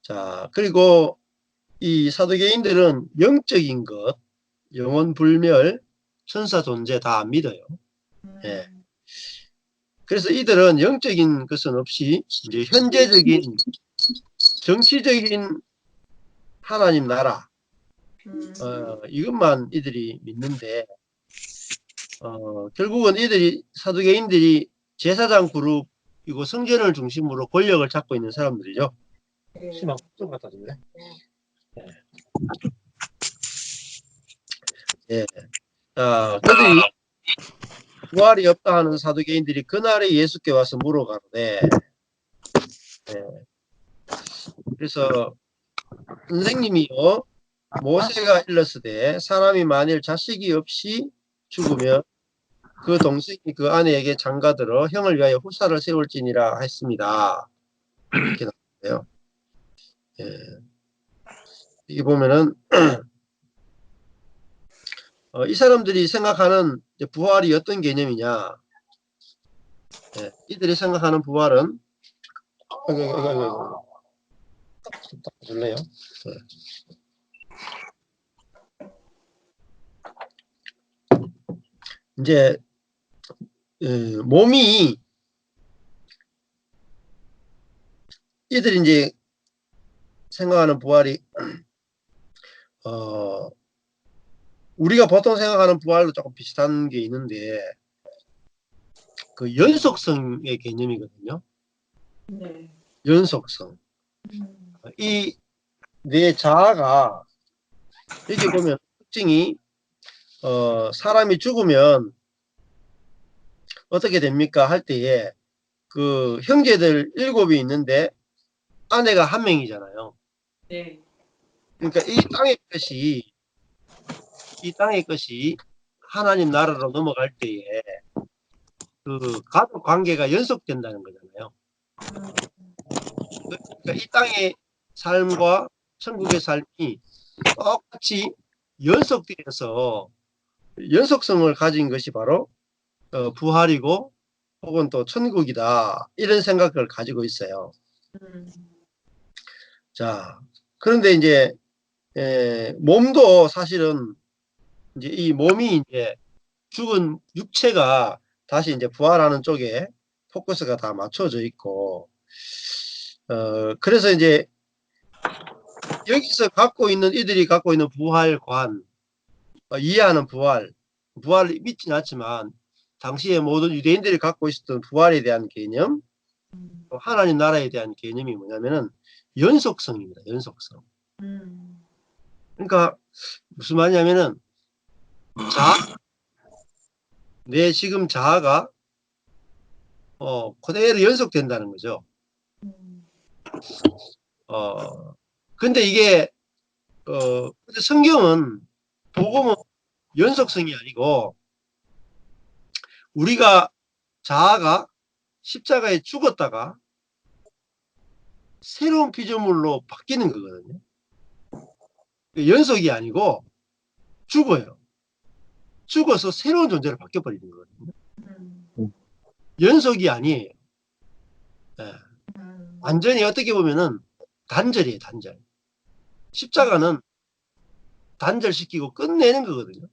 자, 그리고 이 사도계인들은 영적인 것, 영원 불멸, 천사 존재 다 안 믿어요. 예. 음. 그래서 이들은 영적인 것은 없이 이제 현재적인 정치적인 하나님 나라, 이것만 이들이 믿는데, 결국은 이들이 사두개인들이 제사장 그룹이고 성전을 중심으로 권력을 잡고 있는 사람들이죠. 네. 심한 좀 갖다 줄래? 예. 그들이 부활이 없다 하는 사두개인들이 그날에 예수께 와서 물어가는데, 예. 그래서 선생님이요, 모세가 일렀으되 사람이 만일 자식이 없이 죽으면 그 동생이 그 아내에게 장가들어 형을 위하여 후사를 세울지니라 했습니다. 이렇게 나와요. 예. 이게 보면은 이 사람들이 생각하는 부활이 어떤 개념이냐? 예. 이들이 생각하는 부활은 좀 닦아줄래요? 이제 몸이 이들이 이제 생각하는 부활이 어, 우리가 보통 생각하는 부활도 조금 비슷한 게 있는데 그 연속성의 개념이거든요. 네. 연속성. 이 내 자아가 여기 보면 특징이 사람이 죽으면 어떻게 됩니까? 할 때에 그 형제들 7이 있는데 아내가 1명이잖아요. 네. 그러니까 이 땅의 것이 하나님 나라로 넘어갈 때에 그 가족 관계가 연속된다는 거잖아요. 그러니까 이 땅의 삶과 천국의 삶이 똑같이 연속되어서 연속성을 가진 것이 바로 부활이고 혹은 또 천국이다 이런 생각을 가지고 있어요. 음. 자, 그런데 이제 몸도 사실은 이제 이 몸이 이제 죽은 육체가 다시 이제 부활하는 쪽에 포커스가 다 맞춰져 있고 그래서 이제 여기서 이들이 갖고 있는 부활관, 이해하는 부활을 믿지는 않지만 당시에 모든 유대인들이 갖고 있었던 부활에 대한 개념, 또 하나님 나라에 대한 개념이 뭐냐면은 연속성입니다. 연속성. 음. 그러니까 무슨 말이냐면은 내 지금 자아가 그대로 연속된다는 거죠. 음. 어, 근데 이게 근데 성경은 복음은 연속성이 아니고 우리가 자아가 십자가에 죽었다가 새로운 피조물로 바뀌는 거거든요. 연속이 아니고 죽어요. 죽어서 새로운 존재로 바뀌어버리는 거거든요. 연속이 아니에요. 예. 완전히 어떻게 보면은 단절이에요, 단절. 십자가는 단절시키고 끝내는 거거든요.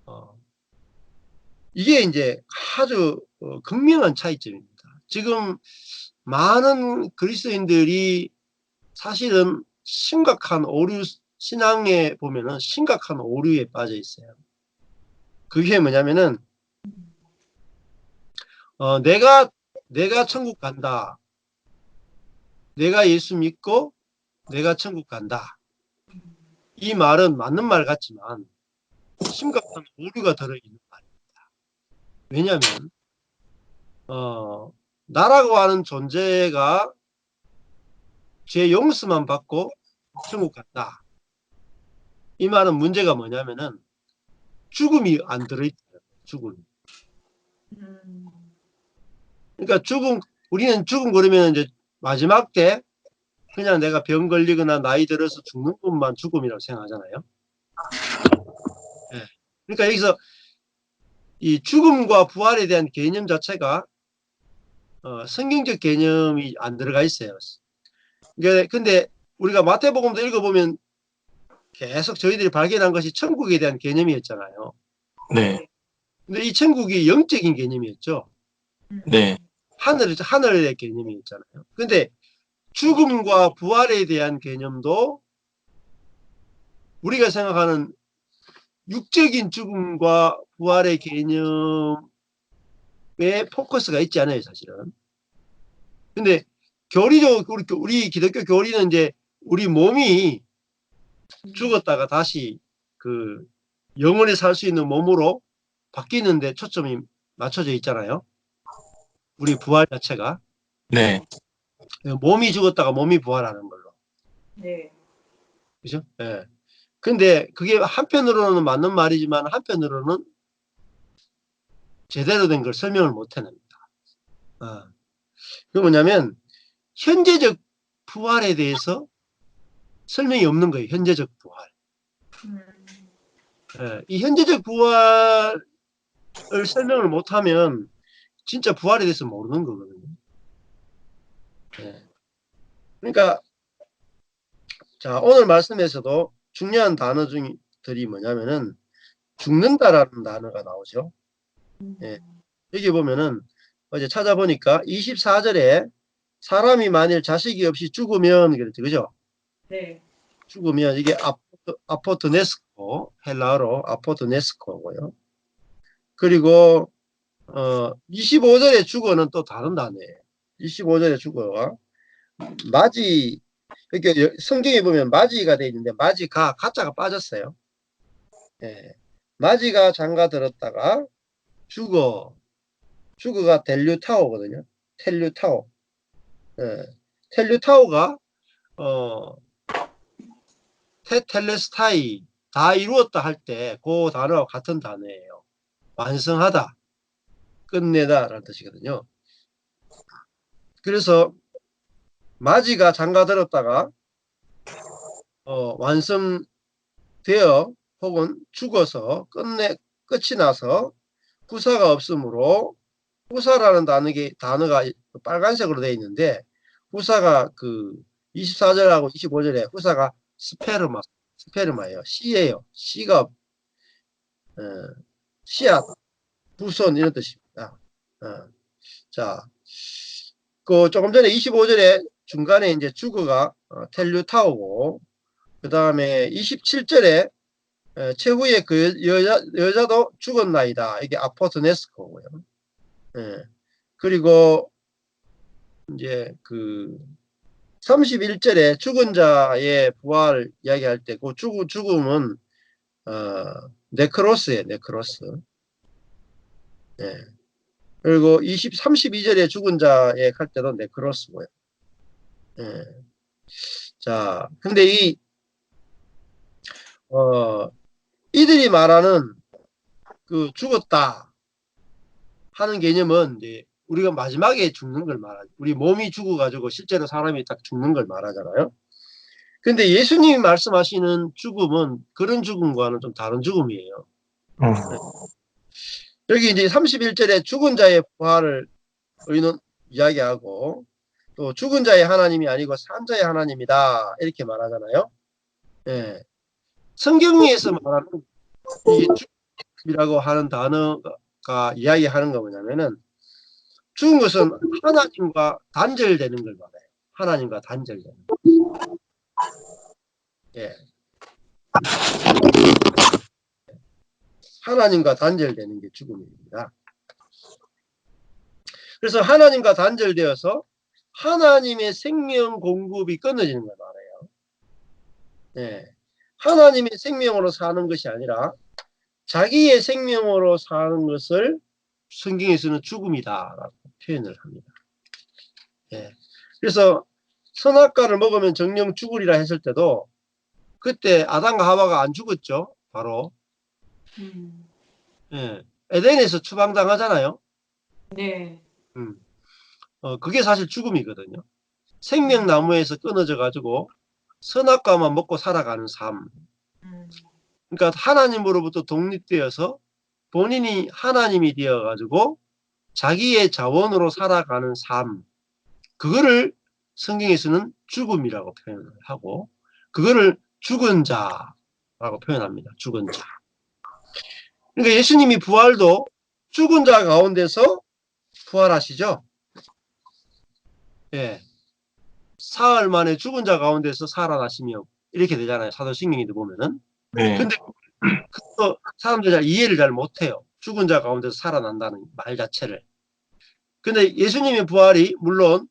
어, 이게 이제 아주 극명한 차이점입니다. 지금 많은 그리스도인들이 사실은 심각한 오류, 신앙에 보면은 심각한 오류에 빠져 있어요. 그게 뭐냐면은 내가 천국 간다. 내가 예수 믿고 내가 천국 간다. 이 말은 맞는 말 같지만 심각한 오류가 들어있는 말입니다. 왜냐하면 나라고 하는 존재가 죄 용서만 받고 천국 간다. 이 말은 문제가 뭐냐면은 죽음이 안 들어있어요. 죽음. 그러니까 우리는 죽음 그러면 이제 마지막 때 그냥 내가 병 걸리거나 나이 들어서 죽는 것만 죽음이라고 생각하잖아요. 예. 그러니까 여기서 이 죽음과 부활에 대한 개념 자체가 성경적 개념이 안 들어가 있어요. 근데 우리가 마태복음도 읽어보면 계속 저희들이 발견한 것이 천국에 대한 개념이었잖아요. 네. 근데 이 천국이 영적인 개념이었죠. 네. 하늘의 개념이었잖아요. 근데 죽음과 부활에 대한 개념도 우리가 생각하는 육적인 죽음과 부활의 개념에 포커스가 있지 않아요, 사실은. 근데 교리적, 우리 기독교 교리는 이제 우리 몸이 죽었다가 다시 그 영원히 살 수 있는 몸으로 바뀌는데 초점이 맞춰져 있잖아요. 우리 부활 자체가. 네. 몸이 죽었다가 몸이 부활하는 걸로. 네. 그죠? 예. 근데 그게 한편으로는 맞는 말이지만 한편으로는 제대로 된 걸 설명을 못 해냅니다. 그게 뭐냐면 현재적 부활에 대해서 설명이 없는 거예요. 현재적 부활. 예. 이 현재적 부활을 설명을 못하면 진짜 부활에 대해서 모르는 거거든요. 예. 그러니까 자, 오늘 말씀에서도 중요한 단어들이 뭐냐면은 죽는다라는 단어가 나오죠. 예. 여기 보면은 어제 찾아보니까 24절에 사람이 만일 자식이 없이 죽으면 그랬죠. 그죠? 네. 죽으면 이게 아포트네스코, 헬라어로 아포트네스코고요. 그리고 25절에 죽어는 또 다른 단어예요. 25절에 죽어가 마지, 이렇게 성경에 보면 마지가 돼 있는데 마지가 가짜가 빠졌어요. 예. 마지가 장가 들었다가 죽어가 델류타오거든요. 텔류타오. 예. 텔류타오가 테텔레스타이 다 이루었다 할 때 그 단어와 같은 단어예요. 완성하다, 끝내다 라는 뜻이거든요. 그래서 마지가 장가 들었다가 완성되어 혹은 죽어서 끝이 나서 후사가 없으므로 후사라는 단어가 빨간색으로 되어 있는데 후사가 그 24절하고 25절에 후사가 스페르마예요. 씨예요. 씨가 씨앗, 후손 이런 뜻입니다. 자, 그 조금 전에 25절에 중간에 이제 주거가 텔류타오고 그 다음에 27절에 최후의 그 여자도 죽었나이다. 이게 아포트네스코고요. 예. 그리고 이제 그 31절에 죽은 자의 부활 이야기할 때 그 죽음은 네크로스예요. 네크로스. 예. 그리고 32절에 죽은 자의 할 때도 네크로스고요. 예. 자, 근데 이들이 말하는 그 죽었다 하는 개념은 이제 우리가 마지막에 죽는 걸 말하죠. 우리 몸이 죽어가지고 실제로 사람이 딱 죽는 걸 말하잖아요. 근데 예수님이 말씀하시는 죽음은 그런 죽음과는 좀 다른 죽음이에요. 여기 이제 31절에 죽은 자의 부활을 의논 이야기하고 또 죽은 자의 하나님이 아니고 산 자의 하나님이다 이렇게 말하잖아요. 예. 성경에서 말하는 이게 죽음이라고 하는 단어가 이야기하는 거 뭐냐면은 죽은 것은 하나님과 단절되는 걸 말해요. 하나님과 단절되는 거. 예. 하나님과 단절되는 게 죽음입니다. 그래서 하나님과 단절되어서 하나님의 생명 공급이 끊어지는 걸 말해요. 예. 하나님의 생명으로 사는 것이 아니라 자기의 생명으로 사는 것을 성경에서는 죽음이다라고 표현을 합니다. 예. 그래서 선악과를 먹으면 정령 죽으리라 했을 때도 그때 아담과 하와가 안 죽었죠. 바로 예. 에덴에서 추방당하잖아요. 네. 그게 사실 죽음이거든요. 생명나무에서 끊어져 가지고 선악과만 먹고 살아가는 삶. 그러니까 하나님으로부터 독립되어서 본인이 하나님이 되어 가지고 자기의 자원으로 살아가는 삶. 그거를 성경에서는 죽음이라고 표현을 하고 그거를 죽은 자라고 표현합니다. 죽은 자. 그러니까 예수님이 부활도 죽은 자 가운데서 부활하시죠. 예. 사흘 만에 죽은 자 가운데서 살아나시며 이렇게 되잖아요. 사도신경에 보면은. 네. 근데 그 사람들이 잘 이해를 잘 못해요. 죽은 자 가운데서 살아난다는 말 자체를. 근데 예수님의 부활이 물론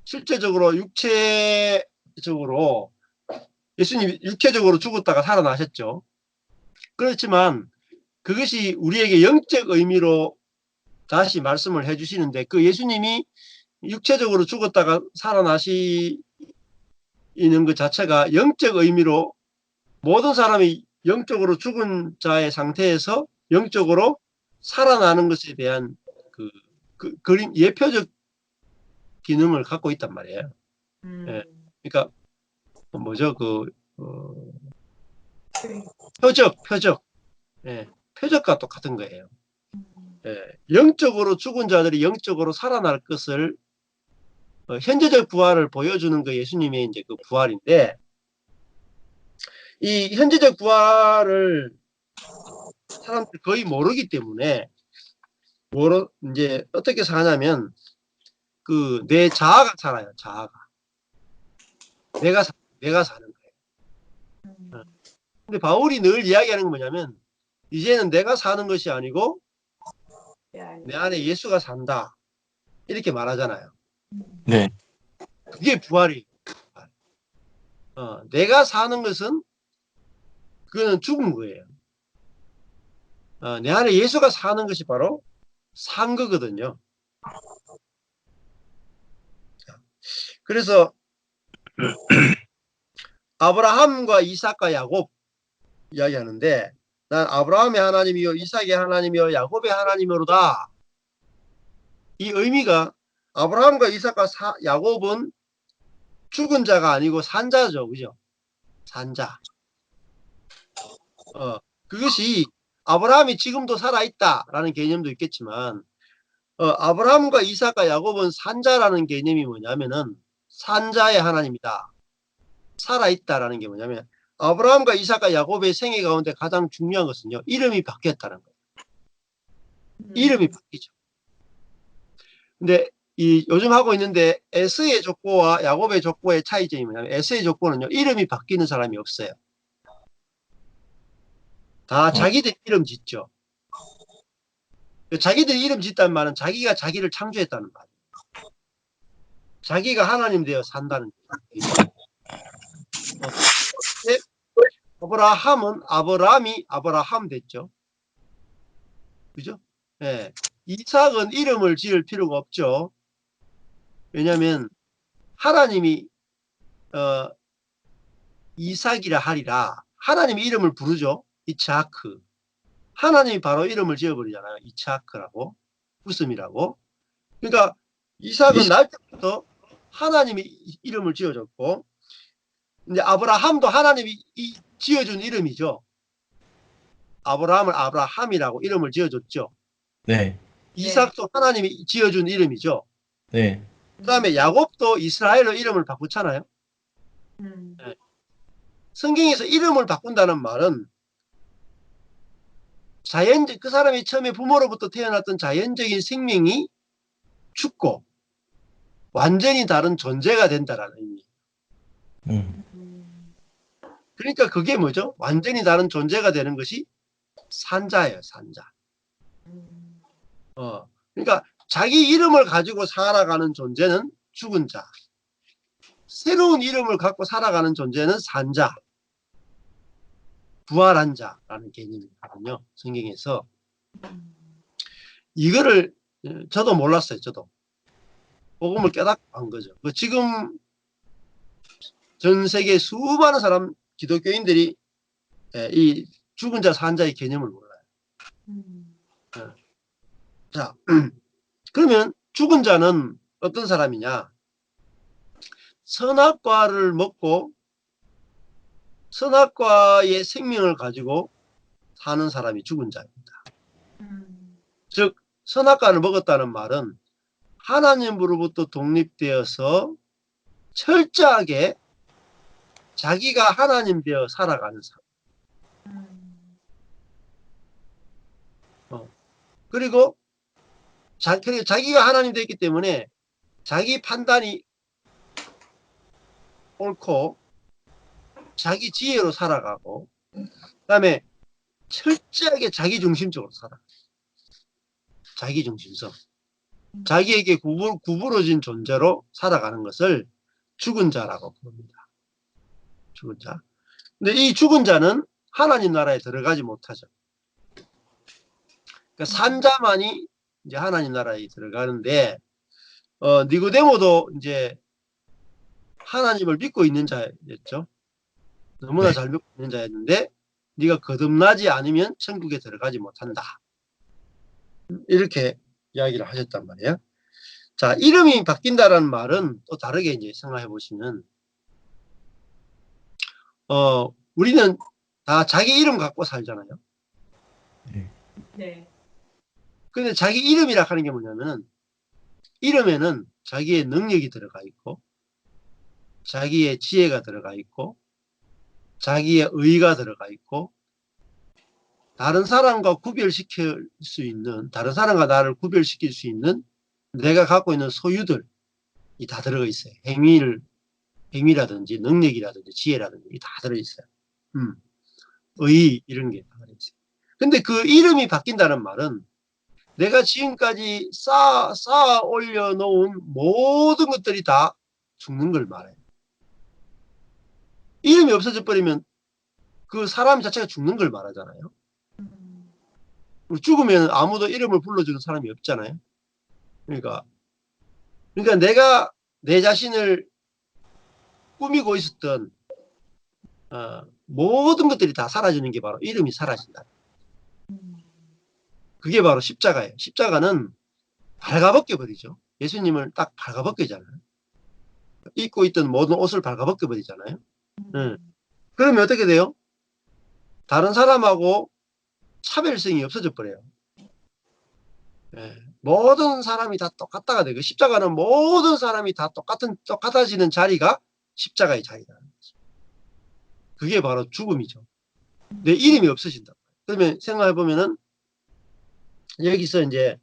실제적으로 육체적으로 예수님이 육체적으로 죽었다가 살아나셨죠. 그렇지만 그것이 우리에게 영적 의미로 다시 말씀을 해주시는데 그 예수님이 육체적으로 죽었다가 살아나시는 것 자체가 영적 의미로 모든 사람이 영적으로 죽은 자의 상태에서 영적으로 살아나는 것에 대한 그 그림 예표적 기능을 갖고 있단 말이에요. 예. 그러니까 뭐죠? 표적. 예. 표적과 똑같은 거예요. 예. 영적으로 죽은 자들이 영적으로 살아날 것을 현재적 부활을 보여주는 거 예수님의 이제 그 부활인데 이 현재적 부활을 사람들이 거의 모르기 때문에 이제 어떻게 사냐면 그 내 자아가 살아요. 자아가 내가 사는 거예요. 근데 바울이 늘 이야기하는 건 뭐냐면 이제는 내가 사는 것이 아니고 내 안에 예수가 산다 이렇게 말하잖아요. 네. 그게 부활이에요. 내가 사는 것은 그거는 죽은 거예요. 내 안에 예수가 사는 것이 바로 산 거거든요. 그래서 아브라함과 이삭과 야곱 이야기하는데 난 아브라함의 하나님이요 이삭의 하나님이요 야곱의 하나님으로다. 이 의미가 아브라함과 이삭과 야곱은 죽은 자가 아니고 산 자죠. 그죠? 산 자. 그것이 아브라함이 지금도 살아있다라는 개념도 있겠지만 아브라함과 이삭과 야곱은 산자라는 개념이 뭐냐면은 산자의 하나님이다. 살아있다라는 게 뭐냐면 아브라함과 이삭과 야곱의 생애 가운데 가장 중요한 것은요. 이름이 바뀌었다는 거예요. 이름이 바뀌죠. 근데 이 요즘 하고 있는데 에서의 족보와 야곱의 족보의 차이점이 뭐냐면 에서의 족보는요. 이름이 바뀌는 사람이 없어요. 다 자기들 이름 짓죠. 자기들 이름 짓다는 말은 자기가 자기를 창조했다는 말이에요. 자기가 하나님 되어 산다는 거예요. 아브라함은 아브라함이 아브라함 됐죠. 그죠? 예. 이삭은 이름을 지을 필요가 없죠. 왜냐하면 하나님이 이삭이라 하리라. 하나님이 이름을 부르죠. 이츠하크. 하나님이 바로 이름을 지어버리잖아요. 이츠하크라고. 웃음이라고. 그러니까 이삭은 날 때부터 하나님이 이름을 지어줬고 이제 아브라함도 하나님이 지어준 이름이죠. 아브라함을 아브라함이라고 이름을 지어줬죠. 네. 이삭도 하나님이 지어준 이름이죠. 네. 그 다음에 야곱도 이스라엘로 이름을 바꾸잖아요. 네. 성경에서 이름을 바꾼다는 말은 그 사람이 처음에 부모로부터 태어났던 자연적인 생명이 죽고 완전히 다른 존재가 된다라는 의미. 그러니까 그게 뭐죠? 완전히 다른 존재가 되는 것이 산자예요, 산자. 그러니까 자기 이름을 가지고 살아가는 존재는 죽은 자. 새로운 이름을 갖고 살아가는 존재는 산자. 부활한 자라는 개념이거든요. 성경에서. 이거를 저도 몰랐어요. 저도. 복음을 깨닫고 한 거죠. 지금 전 세계 수많은 사람 기독교인들이 이 죽은 자 산자의 개념을 몰라요. 자, 그러면 죽은 자는 어떤 사람이냐? 선악과를 먹고 선악과의 생명을 가지고 사는 사람이 죽은 자입니다. 즉 선악과를 먹었다는 말은 하나님으로부터 독립되어서 철저하게 자기가 하나님 되어 살아가는 사람. 그리고 자기가 하나님 되었기 때문에 자기 판단이 옳고 자기 지혜로 살아가고, 그다음에 철저하게 자기 중심적으로 살아. 자기 중심성. 자기에게 구부러진 존재로 살아가는 것을 죽은 자라고 부릅니다. 죽은 자. 근데 이 죽은 자는 하나님 나라에 들어가지 못하죠. 그러니까 산 자만이 이제 하나님 나라에 들어가는데, 니고데모도 이제 하나님을 믿고 있는 자였죠. 너무나 네. 잘 믿고 있는 자였는데, 네가 거듭나지 않으면 천국에 들어가지 못한다. 이렇게 이야기를 하셨단 말이에요. 자, 이름이 바뀐다라는 말은 또 다르게 이제 생각해 보시면, 우리는 다 자기 이름 갖고 살잖아요. 네. 네. 근데 자기 이름이라 하는 게 뭐냐면은, 이름에는 자기의 능력이 들어가 있고, 자기의 지혜가 들어가 있고, 자기의 의가 들어가 있고, 다른 사람과 구별시킬 수 있는, 다른 사람과 나를 구별시킬 수 있는 내가 갖고 있는 소유들이 다 들어가 있어요. 행위라든지 능력이라든지 지혜라든지 다 들어있어요. 의, 이런 게 다 들어있어요. 근데 그 이름이 바뀐다는 말은 내가 지금까지 쌓아 올려놓은 모든 것들이 다 죽는 걸 말해요. 이름이 없어져 버리면 그 사람 자체가 죽는 걸 말하잖아요. 죽으면 아무도 이름을 불러주는 사람이 없잖아요. 그러니까 내가 내 자신을 꾸미고 있었던 모든 것들이 다 사라지는 게 바로 이름이 사라진다. 그게 바로 십자가예요. 십자가는 발가벗겨 버리죠. 예수님을 딱 발가벗겨잖아요. 입고 있던 모든 옷을 발가벗겨 버리잖아요. 그러면 어떻게 돼요? 다른 사람하고 차별성이 없어져 버려요. 모든 사람이 다 똑같다가 되고, 십자가는 모든 사람이 다 똑같아지는 자리가 십자가의 자리다. 그게 바로 죽음이죠. 내 이름이 없어진다. 그러면 생각해 보면은 여기서 이제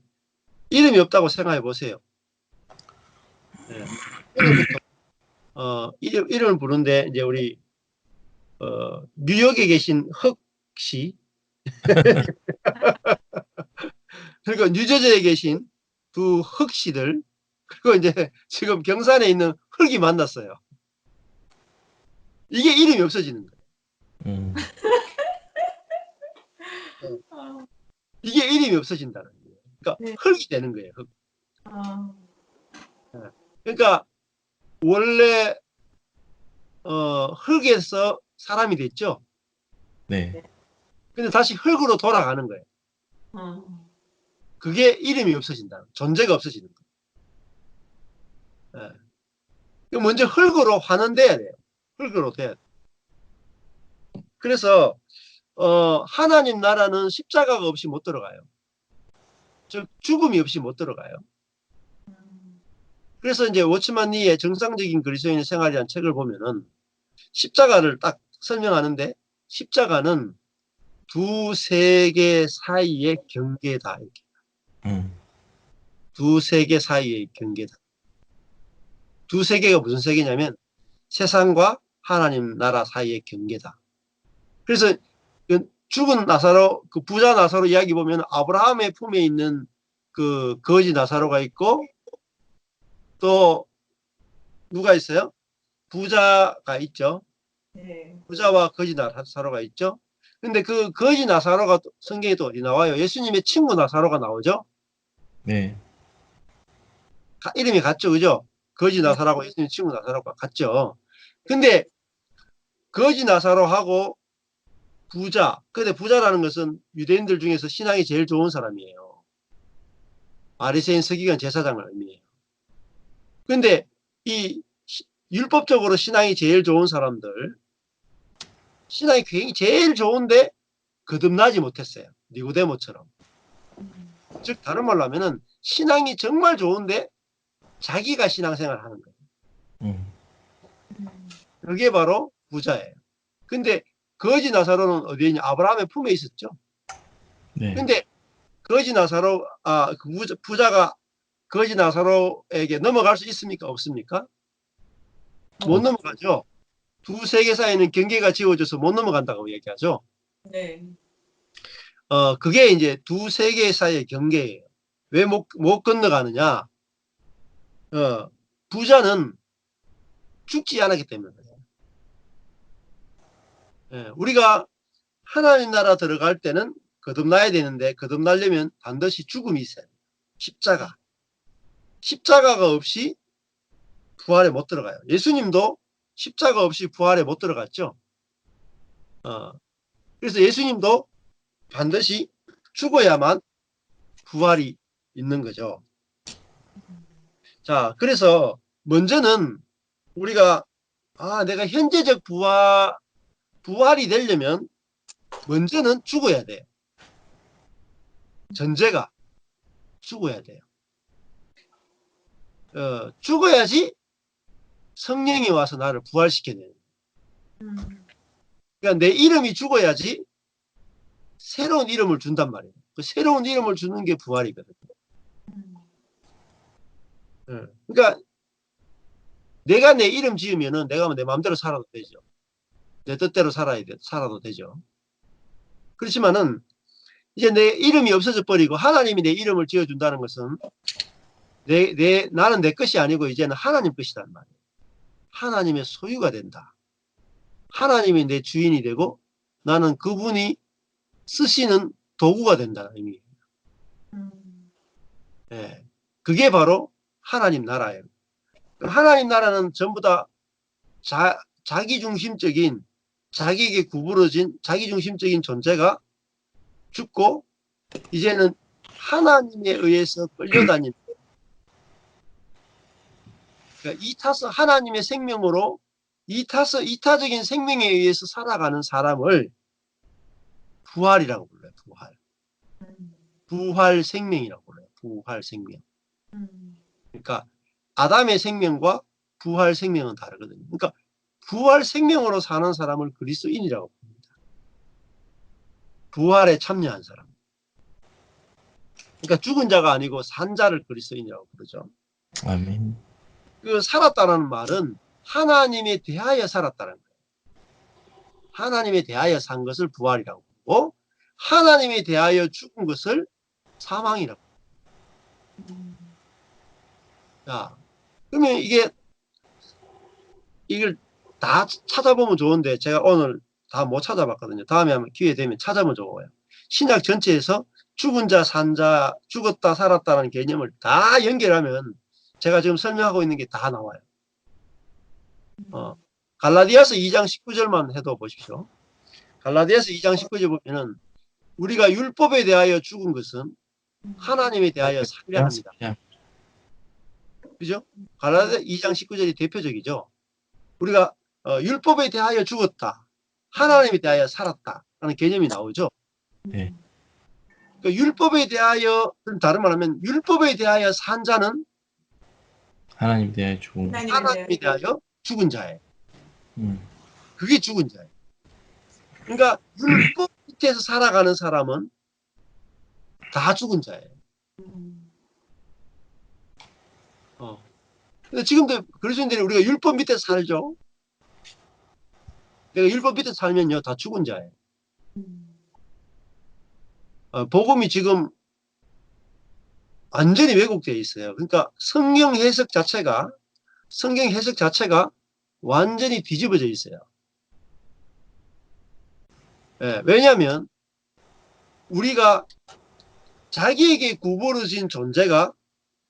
이름이 없다고 생각해 보세요. 이름을 부르는데 이제 우리 뉴욕에 계신 흑 씨, 그리고 뉴저지에 계신 두 흑 씨들, 그리고 이제 지금 경산에 있는 흑이 만났어요. 이게 이름이 없어지는 거예요. 음. 이게 이름이 없어진다는 거예요. 그러니까 네. 흑이 되는 거예요. 흑. 그러니까 원래 흙에서 사람이 됐죠. 네. 근데 다시 흙으로 돌아가는 거예요. 그게 이름이 없어진다. 존재가 없어지는 거예요. 먼저 흙으로 환원돼야 돼요. 흙으로 돼야 돼요. 그래서 하나님 나라는 십자가가 없이 못 들어가요. 즉 죽음이 없이 못 들어가요. 그래서 이제 워츠만 니의 정상적인 그리스도인의 생활이라는 책을 보면은 십자가를 딱 설명하는데, 십자가는 두 세계 사이의 경계다. 이렇게. 두 세계 사이의 경계다. 두 세계가 무슨 세계냐면 세상과 하나님 나라 사이의 경계다. 그래서 죽은 나사로, 그 부자 나사로 이야기 보면 아브라함의 품에 있는 그 거지 나사로가 있고, 또 누가 있어요? 부자가 있죠. 네. 부자와 거지 나사로가 있죠. 근데 그 거지 나사로가 성경에 또 어디 나와요? 예수님의 친구 나사로가 나오죠. 네. 이름이 같죠, 그죠? 거지 나사로하고 예수님 친구 나사로가 같죠. 근데 거지 나사로하고 부자, 근데 부자라는 것은 유대인들 중에서 신앙이 제일 좋은 사람이에요. 바리새인 서기관 제사장을 의미해요. 근데 이 율법적으로 신앙이 제일 좋은 사람들, 신앙이 굉장히 제일 좋은데 거듭나지 못했어요. 니고데모처럼. 즉 다른 말로 하면은 신앙이 정말 좋은데 자기가 신앙생활을 하는 거예요. 그게 바로 부자예요. 근데 거지 나사로는 어디에 있냐? 아브라함의 품에 있었죠. 네. 근데 거지 나사로, 그 부자가 거지 나사로에게 넘어갈 수 있습니까? 없습니까? 못 넘어가죠. 두 세계 사이에는 경계가 지어져서 못 넘어간다고 얘기하죠. 네. 그게 이제 두 세계 사이의 경계예요. 왜 못 건너가느냐? 부자는 죽지 않았기 때문에 그래요. 예, 우리가 하나님 나라 들어갈 때는 거듭나야 되는데 거듭나려면 반드시 죽음이 있어요. 십자가. 십자가가 없이 부활에 못 들어가요. 예수님도 십자가 없이 부활에 못 들어갔죠. 그래서 예수님도 반드시 죽어야만 부활이 있는 거죠. 자, 그래서 먼저는 우리가 내가 현재적 부활이 되려면 먼저는 죽어야 돼요. 전제가 죽어야 돼요. 죽어야지 성령이 와서 나를 부활시켜내요. 그러니까 내 이름이 죽어야지 새로운 이름을 준단 말이에요. 그 새로운 이름을 주는 게 부활이거든요. 그러니까 내가 내 이름 지으면은 내가 내 마음대로 살아도 되죠. 내 뜻대로 살아도 되죠. 그렇지만은 이제 내 이름이 없어져 버리고 하나님이 내 이름을 지어준다는 것은 나는 내 것이 아니고 이제는 하나님 것이란 말이에요. 하나님의 소유가 된다. 하나님이 내 주인이 되고 나는 그분이 쓰시는 도구가 된다는 의미예요. 예, 그게 바로 하나님 나라예요. 하나님 나라는 전부 다 자기중심적인, 자기에게 구부러진 자기중심적인 존재가 죽고 이제는 하나님에 의해서 끌려다니는, 그러니까 하나님의 생명으로 이타적인 생명에 의해서 살아가는 사람을 부활이라고 불러요. 부활 생명이라고 불러요. 부활 생명. 그러니까 아담의 생명과 부활 생명은 다르거든요. 그러니까 부활 생명으로 사는 사람을 그리스도인이라고 부릅니다. 부활에 참여한 사람. 그러니까 죽은 자가 아니고 산 자를 그리스도인이라고 부르죠. 아멘. 그 살았다는 말은 하나님에 대하여 살았다는 거예요. 하나님에 대하여 산 것을 부활이라고 부르고 하나님에 대하여 죽은 것을 사망이라고 부릅니다. 자, 그러면 이걸 다 찾아보면 좋은데 제가 오늘 다 못 찾아봤거든요. 다음에 한번 기회 되면 찾아보면 좋아요. 신약 전체에서 죽은 자, 산 자, 죽었다, 살았다는 개념을 다 연결하면 제가 지금 설명하고 있는 게 다 나와요. 갈라디아서 2장 19절만 해도 보십시오. 갈라디아서 2장 19절 보면은 우리가 율법에 대하여 죽은 것은 하나님에 대하여 살려 합니다. 그죠? 갈라디아 2장 19절이 대표적이죠. 우리가 율법에 대하여 죽었다. 하나님에 대하여 살았다. 라는 개념이 나오죠. 네. 그러니까 율법에 대하여, 다른 말하면 율법에 대하여 산 자는 하나님 대하여 죽은 것. 하나님에 대하여 죽은 자예요. 음. 그게 죽은 자예요. 그러니까 율법 밑에서 살아가는 사람은 다 죽은 자예요. 근데 지금도 그리스도인들이 우리가 율법 밑에서 살죠. 내가 율법 밑에서 살면요 다 죽은 자예요. 복음이 지금 완전히 왜곡되어 있어요. 그러니까 성경 해석 자체가 완전히 뒤집어져 있어요. 예, 왜냐하면 우리가 자기에게 구부러진 존재가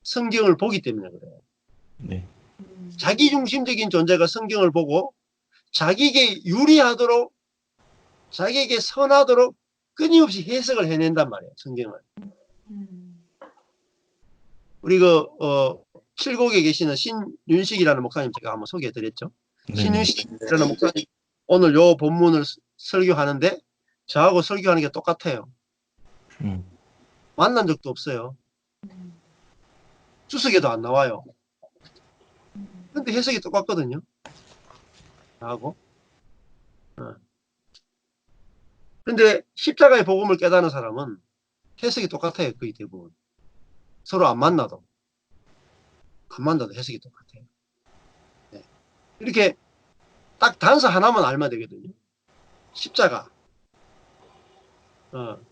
성경을 보기 때문에 그래요. 네. 자기중심적인 존재가 성경을 보고 자기에게 유리하도록, 자기에게 선하도록 끊임없이 해석을 해낸단 말이에요. 성경을. 우리 칠곡에 계시는 신윤식이라는 목사님 제가 한번 소개해드렸죠. 네. 신윤식이라는 목사님 오늘 요 본문을 설교하는데 저하고 설교하는 게 똑같아요. 만난 적도 없어요. 주석에도 안 나와요. 근데 해석이 똑같거든요. 하고. 근데 십자가의 복음을 깨닫는 사람은 해석이 똑같아요. 거의 대부분. 서로 안 만나도 해석이 똑같아요. 네. 이렇게 딱 단서 하나만 알면 되거든요. 십자가.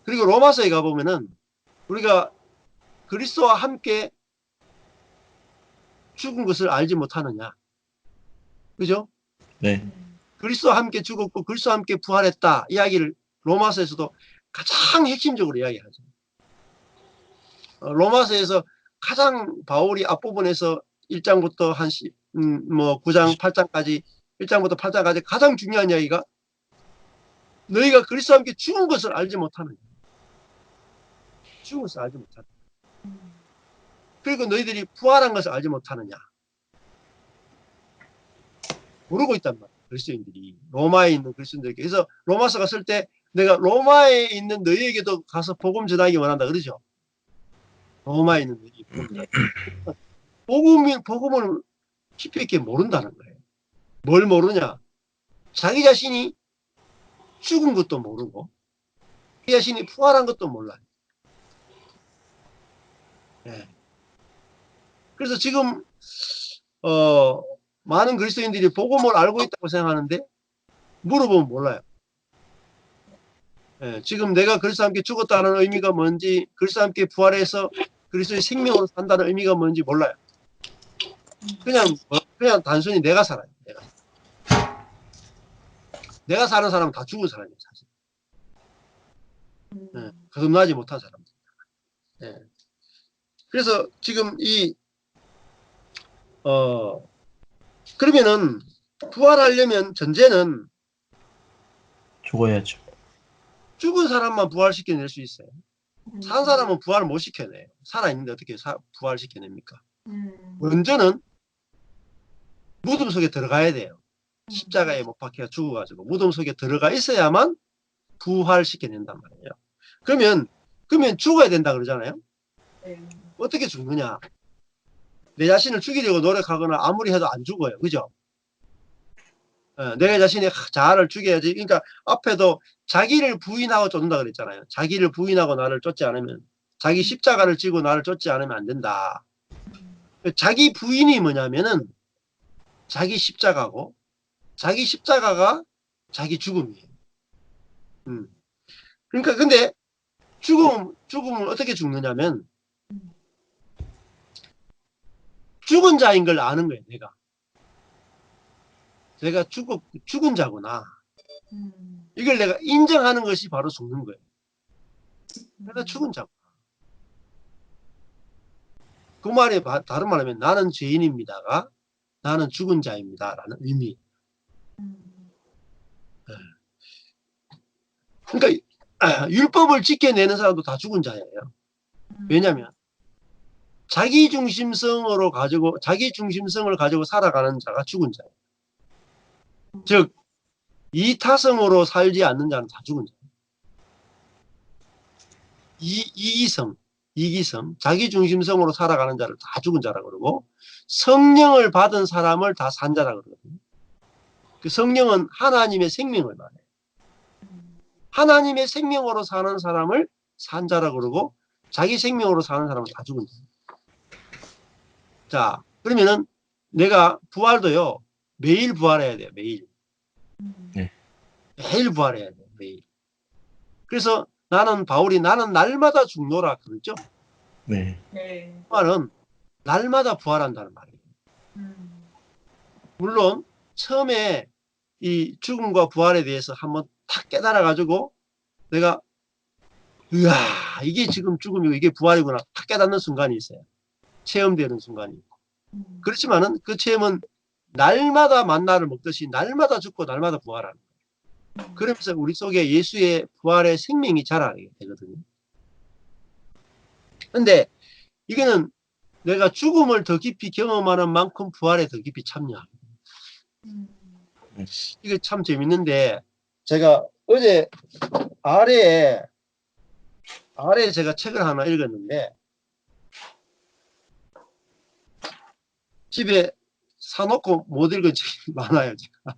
그리고 로마서에 가보면은 우리가 그리스도와 함께 죽은 것을 알지 못하느냐. 그죠? 네. 그리스도와 함께 죽었고 그리스도와 함께 부활했다. 이야기를 로마서에서도 가장 핵심적으로 이야기하죠. 로마서에서 가장 바울이 앞부분에서 1장부터 한 9장, 8장까지 1장부터 8장까지 가장 중요한 이야기가 너희가 그리스도와 함께 죽은 것을 알지 못하느냐. 죽은 것을 알지 못하느냐. 그리고 너희들이 부활한 것을 알지 못하느냐. 모르고 있단 말이야. 그리스도인들이. 로마에 있는 그리스도인들에게. 그래서 로마서가 쓸 때 내가 로마에 있는 너희에게도 가서 복음 전하기 원한다. 그러죠. 로마에 있는 너희에게 복음 전하기. 복음을 깊이 있게 모른다는 거예요. 뭘 모르냐. 자기 자신이 죽은 것도 모르고 자기 자신이 부활한 것도 몰라요. 네. 그래서 지금 많은 그리스도인들이 복음을 알고 있다고 생각하는데 물어보면 몰라요. 예, 지금 내가 그리스도와 함께 죽었다는 의미가 뭔지, 그리스도와 함께 부활해서 그리스도의 생명으로 산다는 의미가 뭔지 몰라요. 그냥 단순히 내가 살아요. 내가 사는 사람은 다 죽은 사람이에요, 사실. 예, 거듭나지 못한 사람들. 예. 그래서 지금 그러면은 부활하려면 전제는 죽어야죠. 죽은 사람만 부활시켜낼 수 있어요. 산 사람은 부활을 못 시켜내요. 살아있는데 어떻게 부활시켜냅니까? 먼저는 무덤 속에 들어가야 돼요. 십자가에 못 박혀 죽어가지고 무덤 속에 들어가 있어야만 부활시켜낸단 말이에요. 그러면 죽어야 된다 그러잖아요. 어떻게 죽느냐? 내 자신을 죽이려고 노력하거나 아무리 해도 안 죽어요. 그죠? 내 자신의 자아를 죽여야지. 그러니까 앞에도 자기를 부인하고 쫓는다 그랬잖아요. 자기를 부인하고 나를 쫓지 않으면, 자기 십자가를 지고 나를 쫓지 않으면 안 된다. 자기 부인이 뭐냐면은 자기 십자가고, 자기 십자가가 자기 죽음이에요. 그러니까 근데 죽음을 어떻게 죽느냐면 죽은 자인 걸 아는 거예요. 내가 죽은 자구나. 이걸 내가 인정하는 것이 바로 죽는 거예요. 내가 죽은 자구나. 그 말이 다른 말하면 나는 죄인입니다가 나는 죽은 자입니다라는 의미. 그러니까 율법을 지켜내는 사람도 다 죽은 자예요. 왜냐하면 자기 중심성을 가지고 살아가는 자가 죽은 자예요. 즉 이타성으로 살지 않는 자는 다 죽은 자예요. 이기성, 자기 중심성으로 살아가는 자를 다 죽은 자라 그러고, 성령을 받은 사람을 다 산 자라 그러거든요. 그 성령은 하나님의 생명을 말해요. 하나님의 생명으로 사는 사람을 산 자라 그러고, 자기 생명으로 사는 사람은 다 죽은 자예요. 자, 그러면은 내가 부활도요, 매일 부활해야 돼요. 매일. 네. 매일 부활해야 돼요. 매일. 그래서 바울이 나는 날마다 죽노라 그러죠. 네. 그 말은 날마다 부활한다는 말이에요. 물론 처음에 이 죽음과 부활에 대해서 한번 탁 깨달아가지고 내가 이야 이게 지금 죽음이고 이게 부활이구나 탁 깨닫는 순간이 있어요. 체험되는 순간이. 그렇지만은 그 체험은 날마다 만나를 먹듯이 날마다 죽고 날마다 부활하는 거예요. 그러면서 우리 속에 예수의 부활의 생명이 자라게 되거든요. 근데 이거는 내가 죽음을 더 깊이 경험하는 만큼 부활에 더 깊이 참여하고. 이게 참 재밌는데 제가 어제 아래에 제가 책을 하나 읽었는데 집에 사놓고 못 읽은 책이 많아요. 제가.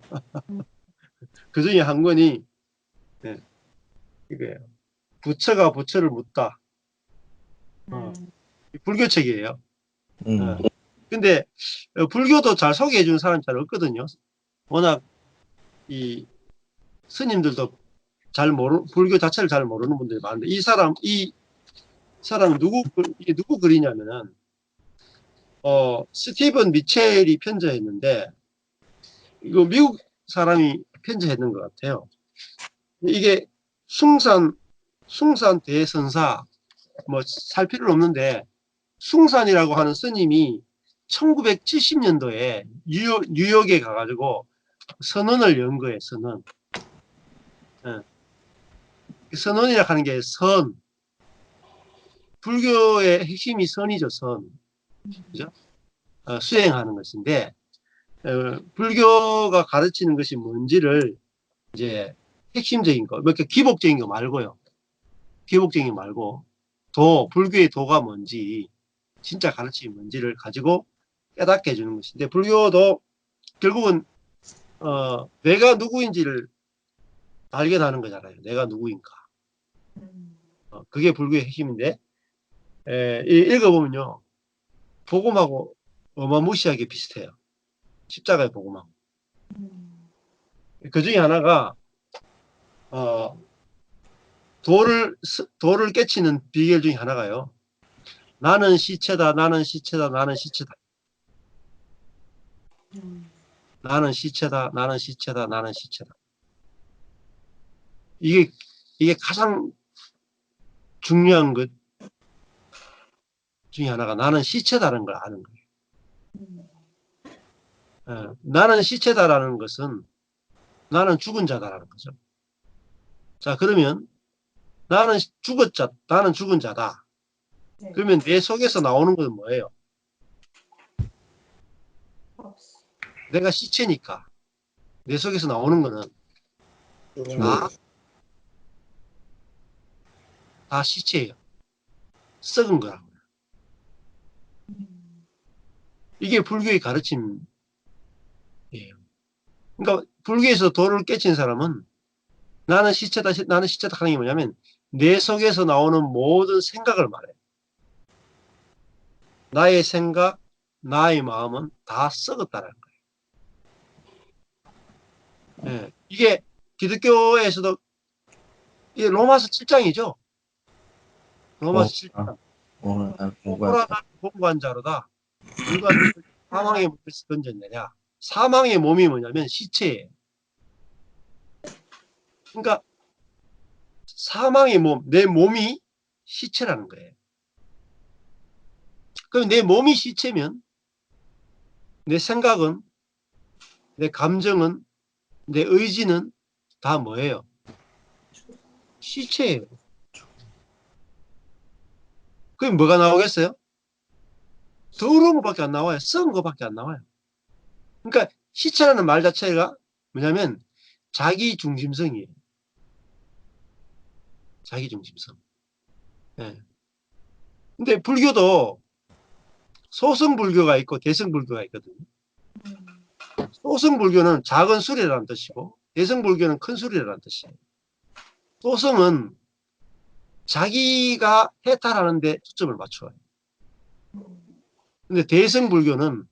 그 중에 한 권이 네, 이거예요. 부처가 부처를 묻다. 불교책이에요. 근데 불교도 잘 소개해 주는 사람이 잘 없거든요. 워낙 이 스님들도 불교 자체를 잘 모르는 분들이 많은데 이 사람은 이게 누구 글이냐면은 스티븐 미첼이 편지했는데 이거 미국 사람이 편지했는 것 같아요. 이게 숭산 대선사 뭐 살 필요는 없는데 숭산이라고 하는 스님이 1970년도에 뉴욕에 가가지고 선언을 연 거예요. 선언. 선언이라 하는 게 불교의 핵심이 선이죠. 선. 그죠? 수행하는 것인데 불교가 가르치는 것이 뭔지를 이제 핵심적인 거, 몇 개 기복적인 거 말고요. 기복적인 거 말고 불교의 도가 뭔지 진짜 가르침이 뭔지를 가지고 깨닫게 해주는 것인데 불교도 결국은 내가 누구인지를 발견하는 거잖아요. 내가 누구인가. 그게 불교의 핵심인데 읽어보면요. 복음하고 어마무시하게 비슷해요. 십자가의 복음하고. 그 중에 하나가 어, 도를 깨치는 비결 중에 하나가요. 나는 시체다, 나는 시체다, 나는 시체다. 나는 시체다, 나는 시체다, 나는 시체다. 이게 가장 중요한 것 중에 하나가 나는 시체다라는 걸 아는 거예요. 나는 시체다라는 것은 나는 죽은 자다라는 거죠. 자, 그러면 나는 죽은 자다. 그러면 내 속에서 나오는 것은 뭐예요? 내가 시체니까 내 속에서 나오는 거는 다 시체예요. 썩은 거라고. 이게 불교의 가르침이에요. 그러니까 불교에서 도를 깨친 사람은 나는 시체다, 나는 시체다 하는 게 뭐냐면 내 속에서 나오는 모든 생각을 말해요. 나의 생각, 나의 마음은 다 썩었다는 거예요. 이게 기독교에서도 이게 로마서 7장이죠. 로마서 7장. 오라 나는 공고한 자로다. 누가 사망의 몸에서 건졌느냐. 사망의 몸이 뭐냐면 시체예요. 그러니까 사망의 몸, 내 몸이 시체라는 거예요. 그럼 내 몸이 시체면 내 생각은, 내 감정은, 내 의지는 다 뭐예요? 시체예요. 그럼 뭐가 나오겠어요? 더러운 것밖에 안 나와요. 썩은 것밖에 안 나와요. 그러니까 시체라는 말 자체가 뭐냐면 자기 중심성이에요. 자기 중심성. 예. 근데 불교도 소승 불교가 있고 대승 불교가 있거든요. 소승 불교는 작은 수레라는 뜻이고 대승 불교는 큰 수레라는 뜻이에요. 소승은 자기가 해탈하는 데 초점을 맞춰요. 근데 대승 불교는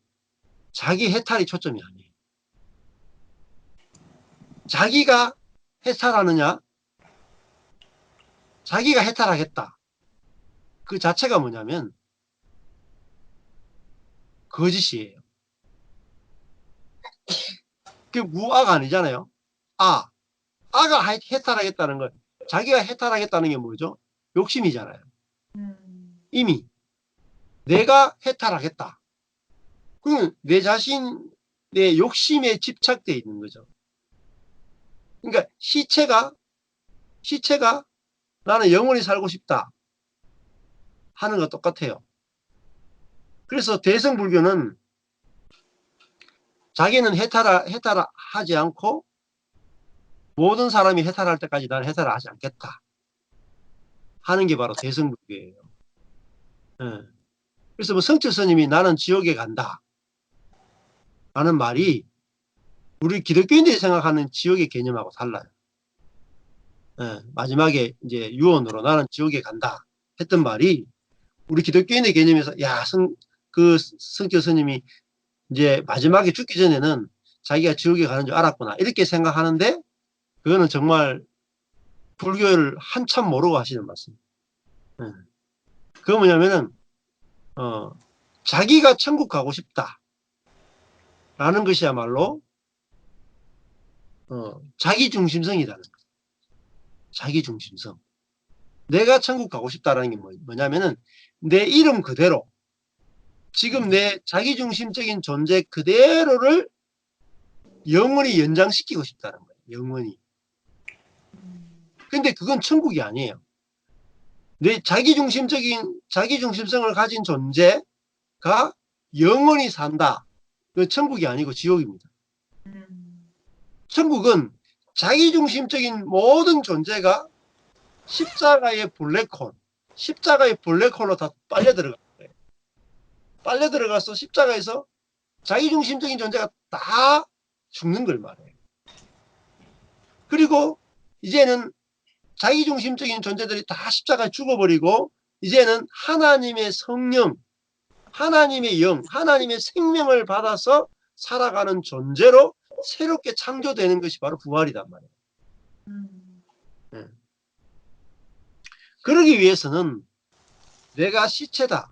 자기 해탈이 초점이 아니에요. 자기가 해탈하느냐, 자기가 해탈하겠다. 그 자체가 뭐냐면 거짓이에요. 그게 무아가 아니잖아요. 아가 해탈하겠다는 건 자기가 해탈하겠다는 게 뭐죠? 욕심이잖아요. 이미 내가 해탈하겠다. 그러면 내 자신의 욕심에 집착되어 있는 거죠. 그러니까 시체가 나는 영원히 살고 싶다 하는 거 똑같아요. 그래서 대승불교는 자기는 해탈하지 않고 모든 사람이 해탈할 때까지 나는 해탈을 하지 않겠다 하는 게 바로 대승불교예요. 예. 그래서 뭐 성철 스님이 나는 지옥에 간다 라는 말이 우리 기독교인들이 생각하는 지옥의 개념하고 달라요. 예, 마지막에 이제 유언으로 나는 지옥에 간다 했던 말이 우리 기독교인의 개념에서 야, 그 성철 스님이 이제 마지막에 죽기 전에는 자기가 지옥에 가는 줄 알았구나 이렇게 생각하는데 그거는 정말 불교를 한참 모르고 하시는 말씀입니다. 예. 그거 뭐냐면은 자기가 천국 가고 싶다 라는 것이야말로 자기중심성이라는 거예요. 자기중심성. 내가 천국 가고 싶다라는 게 뭐냐면은 내 이름 그대로 지금 내 자기중심적인 존재 그대로를 영원히 연장시키고 싶다는 거예요. 영원히. 근데 그건 천국이 아니에요. 내 자기중심성을 가진 존재가 영원히 산다. 그 천국이 아니고 지옥입니다. 천국은 자기중심적인 모든 존재가 십자가의 블랙홀로 다 빨려 들어가요. 빨려 들어가서 십자가에서 자기중심적인 존재가 다 죽는 걸 말해요. 그리고 이제는 자기중심적인 존재들이 다 십자가에 죽어버리고 이제는 하나님의 성령, 하나님의 영, 하나님의 생명을 받아서 살아가는 존재로 새롭게 창조되는 것이 바로 부활이란 말이에요. 네. 그러기 위해서는 내가 시체다,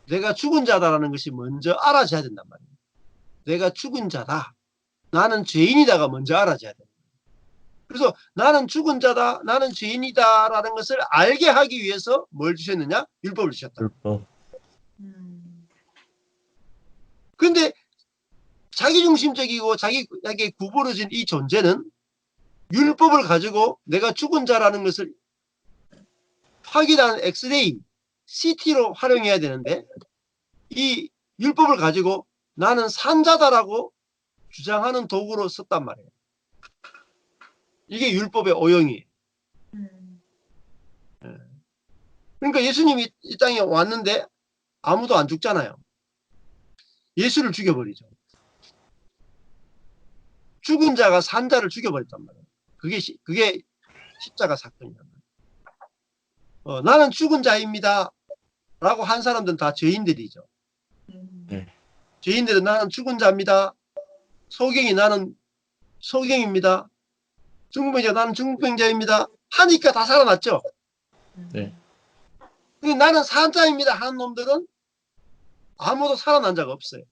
내가 죽은 자다라는 것이 먼저 알아져야 된단 말이에요. 내가 죽은 자다, 나는 죄인이다가 먼저 알아져야 돼요. 그래서 나는 죽은 자다, 나는 죄인이다라는 것을 알게 하기 위해서 뭘 주셨느냐? 율법을 주셨다. 율법. 근데 자기중심적이고 자기에게 구부러진 이 존재는 율법을 가지고 내가 죽은 자라는 것을 확인하는 엑스레이, CT로 활용해야 되는데 이 율법을 가지고 나는 산자다라고 주장하는 도구로 썼단 말이에요. 이게 율법의 오용이에요. 그러니까 예수님이 이 땅에 왔는데 아무도 안 죽잖아요. 예수를 죽여버리죠. 죽은 자가 산자를 죽여버렸단 말이에요. 그게 십자가 사건이란 말이에요. 나는 죽은 자입니다 라고 한 사람들은 다 죄인들이죠. 네. 죄인들은 나는 죽은 자입니다. 소경이 나는 소경입니다. 중풍병자 나는 중풍병자입니다. 하니까 다 살아났죠. 네. 근데 나는 산자입니다 하는 놈들은 아무도 살아난 자가 없어요.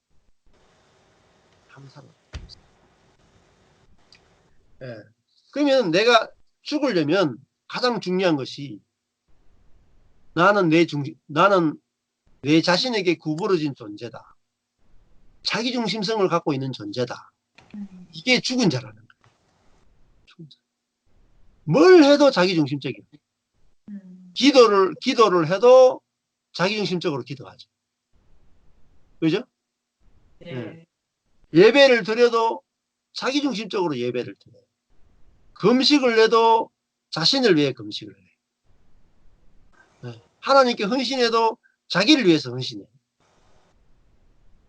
예. 그러면 내가 죽으려면 가장 중요한 것이 나는 내 자신에게 구부러진 존재다. 자기중심성을 갖고 있는 존재다. 이게 죽은 자라는 거예요. 죽은 자. 뭘 해도 자기중심적이에요. 기도를 해도 자기중심적으로 기도하죠. 그죠? 네. 예배를 드려도 자기중심적으로 예배를 드려요. 금식을 해도 자신을 위해 금식을 해요. 하나님께 헌신해도 자기를 위해서 헌신해요.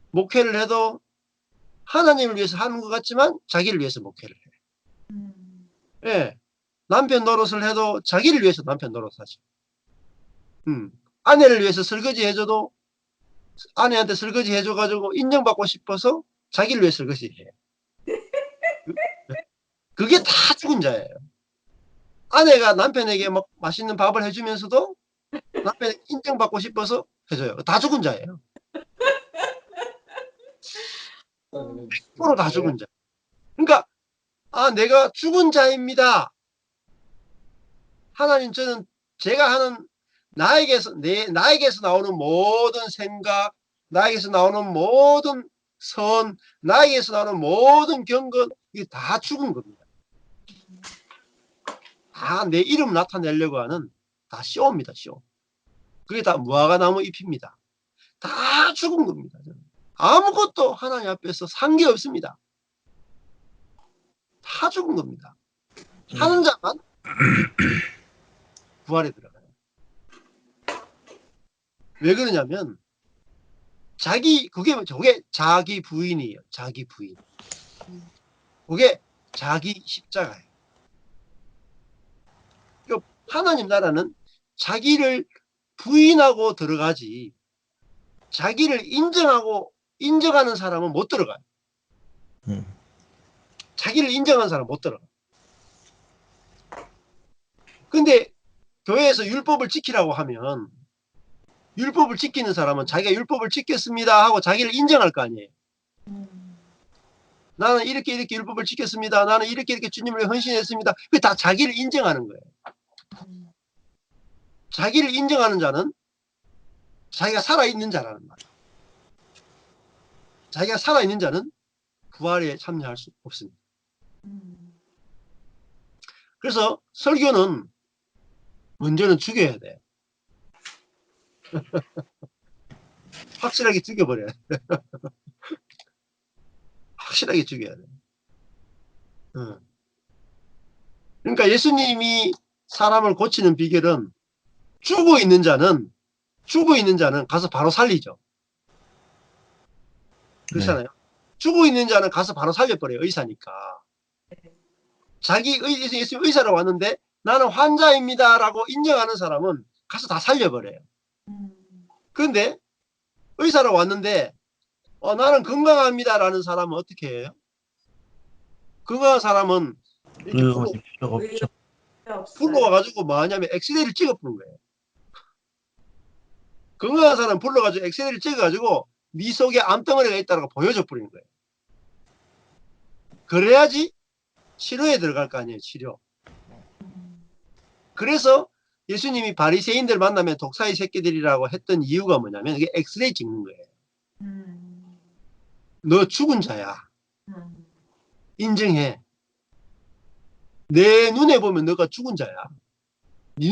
목회를 해도 하나님을 위해서 하는 것 같지만 자기를 위해서 목회를 해요. 예. 남편 노릇을 해도 자기를 위해서 남편 노릇하죠. 아내를 위해서 설거지 해줘도 아내한테 설거지 해줘가지고 인정받고 싶어서 자기를 위해 설거지 해요. 그게 다 죽은 자예요. 아내가 남편에게 막 맛있는 밥을 해주면서도 남편이 인정받고 싶어서 해줘요. 다 죽은 자예요. 서로 다 죽은 자. 그러니까 내가 죽은 자입니다. 하나님, 저는 제가 하는 나에게서 나오는 모든 생각, 나에게서 나오는 모든 선, 나에게서 나오는 모든 경건, 이게 다 죽은 겁니다. 다 내 이름 나타내려고 하는 다 쇼입니다, 쇼. 그게 다 무화과나무 잎입니다. 다 죽은 겁니다. 아무것도 하나님 앞에서 산 게 없습니다. 다 죽은 겁니다. 하는 자만 부활에 들어가요. 왜 그러냐면 그게 자기 부인이에요. 자기 부인. 그게 자기 십자가예요. 그러니까 하나님 나라는 자기를 부인하고 들어가지, 자기를 인정하는 사람은 못 들어가요. 자기를 인정하는 사람은 못 들어가요. 근데 교회에서 율법을 지키라고 하면 율법을 지키는 사람은 자기가 율법을 지켰습니다 하고 자기를 인정할 거 아니에요. 나는 이렇게 율법을 지켰습니다. 나는 이렇게 주님을 헌신했습니다. 그게 다 자기를 인정하는 거예요. 자기를 인정하는 자는 자기가 살아있는 자라는 말이에요. 자기가 살아있는 자는 부활에 참여할 수 없습니다. 그래서 설교는 먼저는 죽여야 돼. 확실하게 죽여버려야 돼. 확실하게 죽여야 돼. 그러니까 예수님이 사람을 고치는 비결은 죽어 있는 자는 가서 바로 살리죠. 그렇잖아요. 죽어 있는 자는 가서 바로 살려버려요. 의사니까. 예수님 의사로 왔는데 나는 환자입니다라고 인정하는 사람은 가서 다 살려버려요. 그런데 의사로 왔는데 나는 건강합니다라는 사람은 어떻게 해요? 건강한 사람은 이렇게 의료가 필요가 없죠. 불러와가지고 뭐 하냐면 엑스레이를 찍어보는 거예요. 건강한 사람 불러가지고 엑스레이를 찍어가지고 네 속에 암덩어리가 있다고 보여줘 버리는 거예요. 그래야지 치료에 들어갈 거 아니에요. 치료. 그래서 예수님이 바리새인들 만나면 독사의 새끼들이라고 했던 이유가 뭐냐면 이게 엑스레이 찍는 거예요. 너 죽은 자야. 인정해. 내 눈에 보면 너가 죽은 자야. 네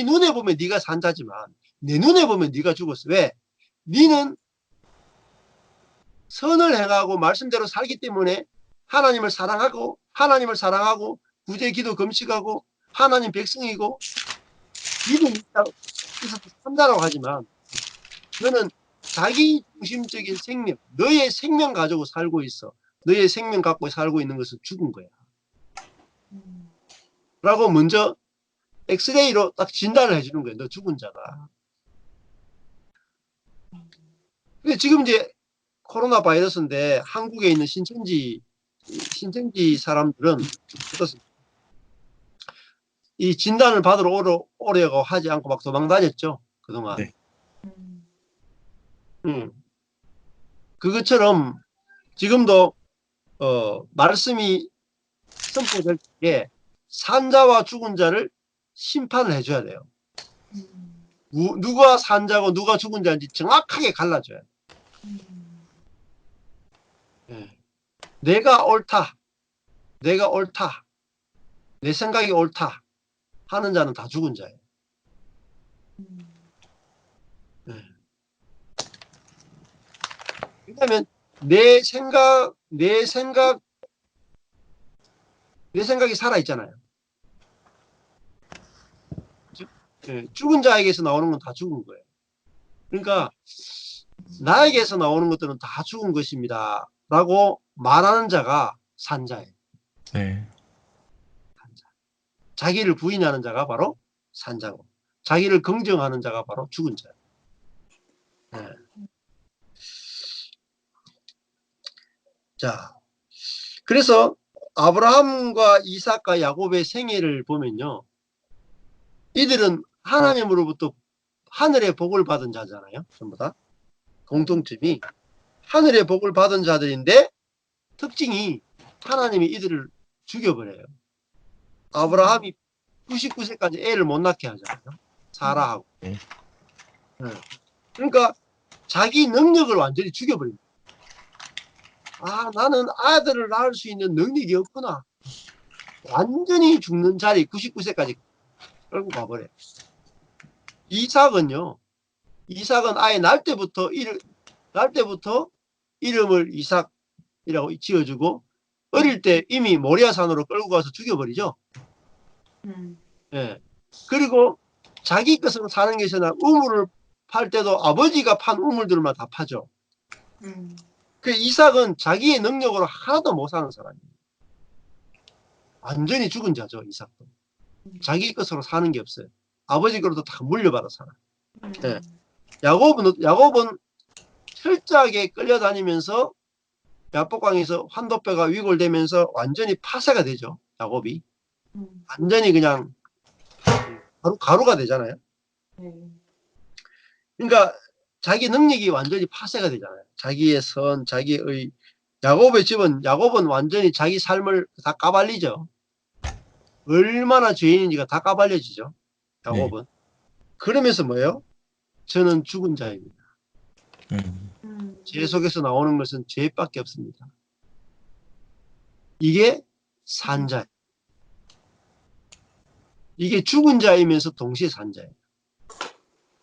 눈에 보면 네가 산 자지만 내 눈에 보면 네가 죽었어. 왜? 네는 선을 행하고 말씀대로 살기 때문에 하나님을 사랑하고 구제 기도 금식하고 하나님 백성이고 믿음이 있어서 산다라고 하지만 너는 자기 중심적인 생명, 너의 생명 가지고 살고 있어. 너의 생명 갖고 살고 있는 것은 죽은 거야. 라고 먼저 엑스레이로 딱 진단을 해주는 거예요. 너 죽은 자다. 근데 지금 이제 코로나 바이러스인데 한국에 있는 신천지 사람들은 어떻습니까? 이 진단을 받으러 오려고 하지 않고 막 도망 다녔죠. 그동안. 네. 그것처럼 지금도 말씀이 선포될 때 산자와 죽은 자를 심판을 해줘야 돼요. 누가 산자고 누가 죽은 자인지 정확하게 갈라줘야 돼요. 내가 옳다, 내 생각이 옳다 하는 자는 다 죽은 자예요. 왜냐하면 내 생각이 살아 있잖아요. 죽은 자에게서 나오는 건 다 죽은 거예요. 그러니까 나에게서 나오는 것들은 다 죽은 것입니다 라고 말하는 자가 산자예요. 네. 자기를 부인하는 자가 바로 산자고 자기를 긍정하는 자가 바로 죽은 자예요. 자, 그래서 아브라함과 이삭과 야곱의 생애를 보면요, 이들은 하나님으로부터 하늘의 복을 받은 자잖아요. 전부 다 공통점이 하늘의 복을 받은 자들인데 특징이 하나님이 이들을 죽여버려요. 아브라함이 99세까지 애를 못 낳게 하잖아요. 사라하고. 네. 그러니까 자기 능력을 완전히 죽여버립니다. 나는 아들을 낳을 수 있는 능력이 없구나. 완전히 죽는 자리 99세까지 끌고 가버려요. 이삭은 아예 날 때부터 이름을 이삭이라고 지어주고 어릴 때 이미 모리아산으로 끌고 가서 죽여버리죠. 그리고 자기 것으로 사는 것이나 우물을 팔 때도 아버지가 판 우물들만 다 파죠. 그 이삭은 자기의 능력으로 하나도 못 사는 사람이에요. 완전히 죽은 자죠, 이삭도. 자기 것으로 사는 게 없어요. 아버지 거로도 다 물려받아 살아. 네. 야곱은 철저하게 끌려다니면서 야복강에서 환도뼈가 위골되면서 완전히 파쇄가 되죠. 야곱이. 완전히 그냥 가루가 되잖아요. 그러니까 자기 능력이 완전히 파쇄가 되잖아요. 자기의 선, 자기의 야곱은 완전히 자기 삶을 다 까발리죠. 얼마나 죄인인지가 다 까발려지죠. 야곱은. 네. 그러면서 뭐예요? 저는 죽은 자입니다. 죄 속에서 나오는 것은 죄밖에 없습니다. 이게 산자예요. 이게 죽은 자이면서 동시에 산자예요.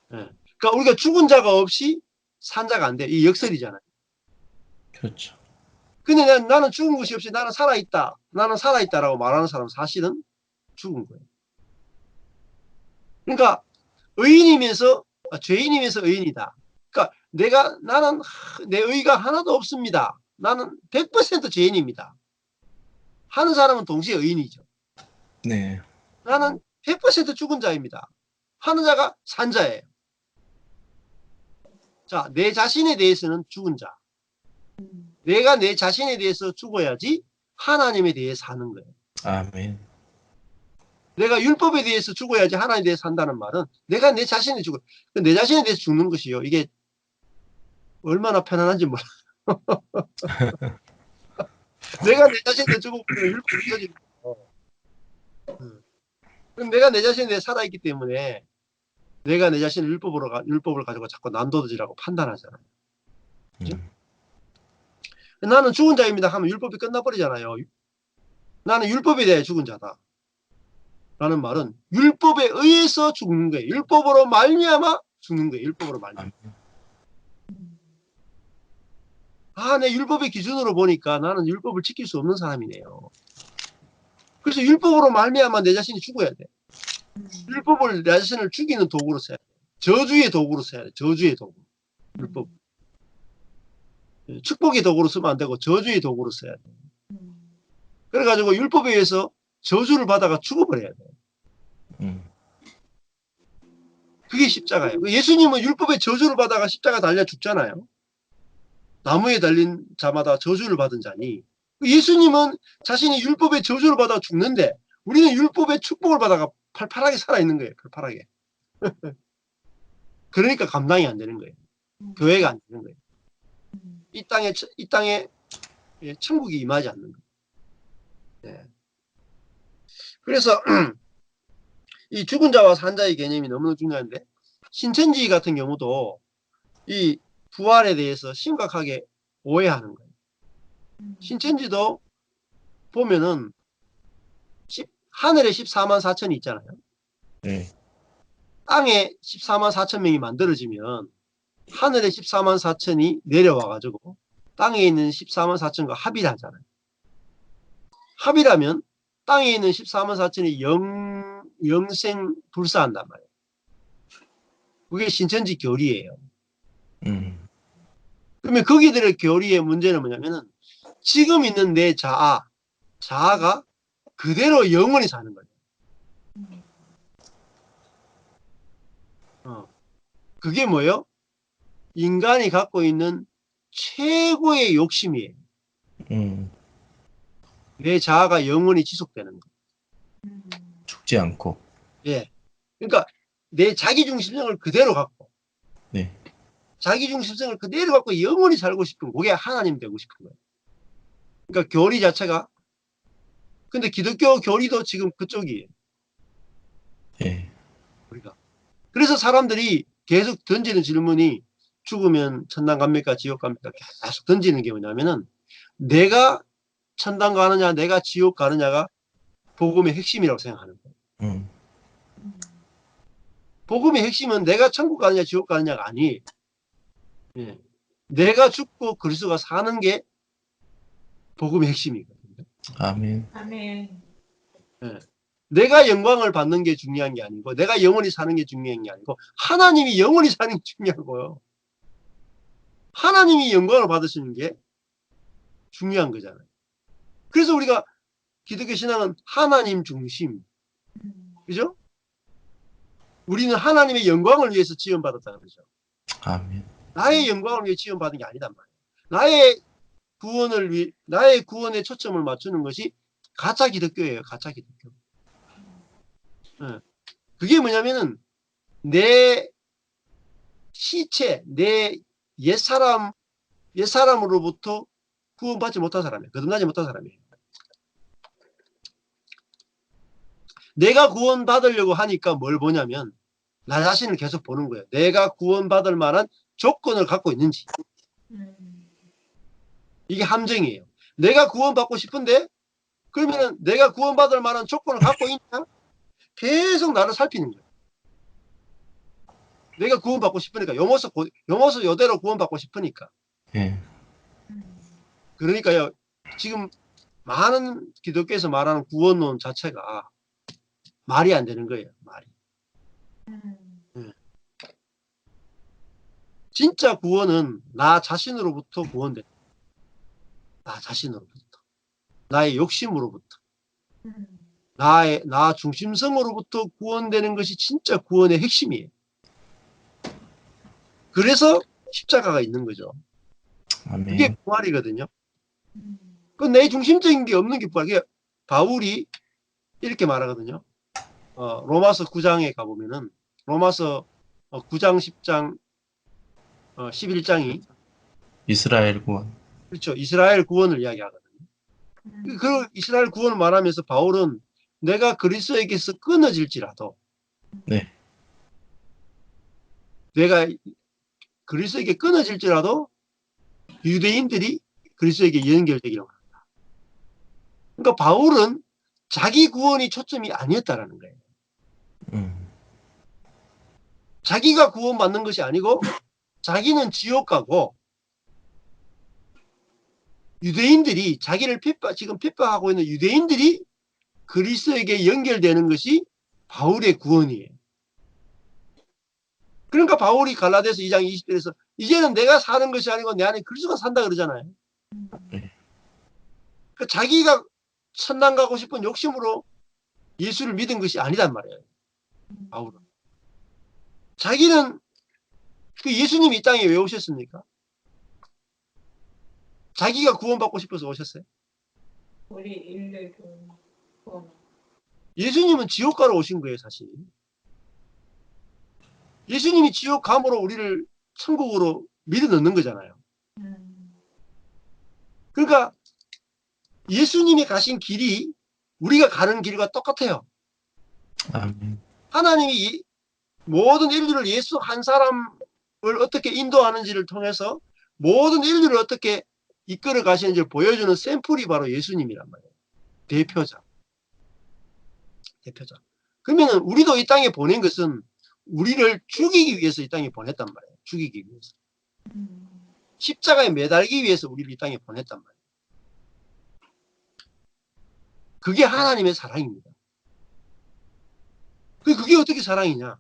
네. 그러니까 우리가 죽은 자가 없이 산자가 안 돼. 이 역설이잖아요. 그렇죠. 근데 나는 죽은 것이 없이 나는 살아있다. 나는 살아있다라고 말하는 사람은 사실은 죽은 거예요. 그러니까 죄인이면서 의인이다. 그러니까 나는 내 의가 하나도 없습니다. 나는 100% 죄인입니다. 하는 사람은 동시에 의인이죠. 네. 나는 100% 죽은 자입니다. 하는 자가 산 자예요. 자, 내 자신에 대해서는 죽은 자. 내가 내 자신에 대해서 죽어야지 하나님에 대해 사는 거예요. 아멘. 내가 율법에 대해서 죽어야지 하나님에 대해서 산다는 말은 내가 내 자신에 죽어. 내 자신에 대해서 죽는 것이요. 이게 얼마나 편안한지 몰라. 내가 내 자신에 대해 죽어버리면 율법이 없어지는 거예요. 그럼 내가 내 자신에 대해 살아있기 때문에 내가 내 자신을 율법을 가지고 자꾸 난도질하고 판단하잖아요. 그죠? 나는 죽은 자입니다 하면 율법이 끝나버리잖아요. 나는 율법에 대해 죽은 자다. 라는 말은 율법에 의해서 죽는 거예요. 율법으로 말미암아 죽는 거예요. 율법으로 말미암아. 내 율법의 기준으로 보니까 나는 율법을 지킬 수 없는 사람이네요. 그래서 율법으로 말미암아 내 자신이 죽어야 돼. 율법을 내 자신을 죽이는 도구로 써야 돼. 저주의 도구로 써야 돼. 저주의 도구. 율법. 축복의 도구로 쓰면 안 되고 저주의 도구로 써야 돼. 그래가지고 율법에 의해서 저주를 받아가 죽어버려야 돼. 그게 십자가예요. 예수님은 율법의 저주를 받아가 십자가 달려 죽잖아요. 나무에 달린 자마다 저주를 받은 자니 예수님은 자신이 율법의 저주를 받아 죽는데 우리는 율법의 축복을 받아가 팔팔하게 살아있는 거예요. 팔팔하게. 그러니까 감당이 안 되는 거예요. 교회가 안 되는 거예요. 이 땅에 천국이 임하지 않는 거예요. 네. 그래서 이 죽은 자와 산 자의 개념이 너무나 중요한데 신천지 같은 경우도 이 부활에 대해서 심각하게 오해하는 거예요. 신천지도 보면은 하늘에 14만 4천이 있잖아요. 네. 땅에 14만 4천 명이 만들어지면 하늘에 14만 4천이 내려와가지고 땅에 있는 14만 4천과 합의를 하잖아요. 합의라면 땅에 있는 14만 4천이 영생 불사한단 말이에요. 그게 신천지 교리예요. 그러면 거기들의 교리의 문제는 뭐냐면은 지금 있는 내 자아가 그대로 영원히 사는 거예요. 그게 뭐예요? 인간이 갖고 있는 최고의 욕심이에요. 내 자아가 영원히 지속되는 거. 죽지 않고. 예. 그러니까 내 자기중심성을 그대로 갖고 네. 자기중심성을 그대로 갖고 영원히 살고 싶은 그게 하나님 되고 싶은 거예요. 그러니까 교리 자체가 근데 기독교 교리도 지금 그쪽이에요. 예. 우리가. 그래서 사람들이 계속 던지는 질문이 죽으면 천당 갑니까? 지옥 갑니까? 계속 던지는 게 뭐냐면은 내가 천당 가느냐 내가 지옥 가느냐가 복음의 핵심이라고 생각하는 거예요. 복음의 핵심은 내가 천국 가느냐 지옥 가느냐가 아니에요. 예. 내가 죽고 그리스도가 사는 게 복음의 핵심이거든요. 아멘. 아멘. 예. 내가 영광을 받는 게 중요한 게 아니고 내가 영원히 사는 게 중요한 게 아니고 하나님이 영원히 사는 게 중요하고요. 하나님이 영광을 받으시는 게 중요한 거잖아요. 그래서 우리가 기독교 신앙은 하나님 중심, 그죠? 우리는 하나님의 영광을 위해서 지원받았다 그러죠. 아멘. 나의 영광을 위해 지원받은 게 아니단 말이에요. 나의 구원을 위해, 나의 구원에 초점을 맞추는 것이 가짜 기독교예요. 가짜 기독교. 예. 그게 뭐냐면은 내 시체, 내 옛사람으로부터 구원받지 못한 사람이에요. 거듭나지 못한 사람이에요. 내가 구원받으려고 하니까 뭘 보냐면 나 자신을 계속 보는 거예요. 내가 구원받을 만한 조건을 갖고 있는지. 이게 함정이에요. 내가 구원받고 싶은데 그러면은 내가 구원받을 만한 조건을 갖고 있냐? 계속 나를 살피는 거예요. 내가 구원받고 싶으니까 요모서 요대로 구원받고 싶으니까. 예. 그러니까요. 지금 많은 기독교에서 말하는 구원론 자체가 말이 안 되는 거예요. 말이. 진짜 구원은 나 자신으로부터 구원돼. 나 자신으로부터. 나의 욕심으로부터. 나 중심성으로부터 구원되는 것이 진짜 구원의 핵심이에요. 그래서 십자가가 있는 거죠. 그게 아멘. 부활이거든요. 그 내 중심적인 게 없는 게 부활. 그게 바울이 이렇게 말하거든요. 로마서 9장에 가보면은 로마서 9장 10장 11장이 이스라엘 구원. 그렇죠. 이스라엘 구원을 이야기하거든요. 그 이스라엘 구원을 말하면서 바울은 내가 그리스도에게서 끊어질지라도 네. 내가 그리스도에게 끊어질지라도 유대인들이 그리스도에게 연결되기를 원한다. 그러니까 바울은 자기 구원이 초점이 아니었다라는 거예요. 자기가 구원받는 것이 아니고 자기는 지옥 가고 유대인들이 자기를 지금 핍박하고 있는 유대인들이 그리스도에게 연결되는 것이 바울의 구원이에요. 그러니까 바울이 갈라디아서 2장 20절에서 이제는 내가 사는 것이 아니고 내 안에 그리스도가 산다 그러잖아요. 네. 그러니까 자기가 천당 가고 싶은 욕심으로 예수를 믿은 것이 아니단 말이에요. 바울은. 자기는 그 예수님이 이 땅에 왜 오셨습니까? 자기가 구원받고 싶어서 오셨어요. 우리 인류 구원. 예수님은 지옥 가러 오신 거예요, 사실. 예수님이 지옥 감으로 우리를 천국으로 밀어넣는 거잖아요. 그러니까 예수님이 가신 길이 우리가 가는 길과 똑같아요. 아멘. 하나님이 모든 인류를 예수 한 사람을 어떻게 인도하는지를 통해서 모든 인류를 어떻게 이끌어 가시는지를 보여주는 샘플이 바로 예수님이란 말이에요. 대표자. 대표자. 그러면 우리도 이 땅에 보낸 것은 우리를 죽이기 위해서 이 땅에 보냈단 말이에요. 죽이기 위해서. 십자가에 매달기 위해서 우리를 이 땅에 보냈단 말이에요. 그게 하나님의 사랑입니다. 그게 어떻게 사랑이냐?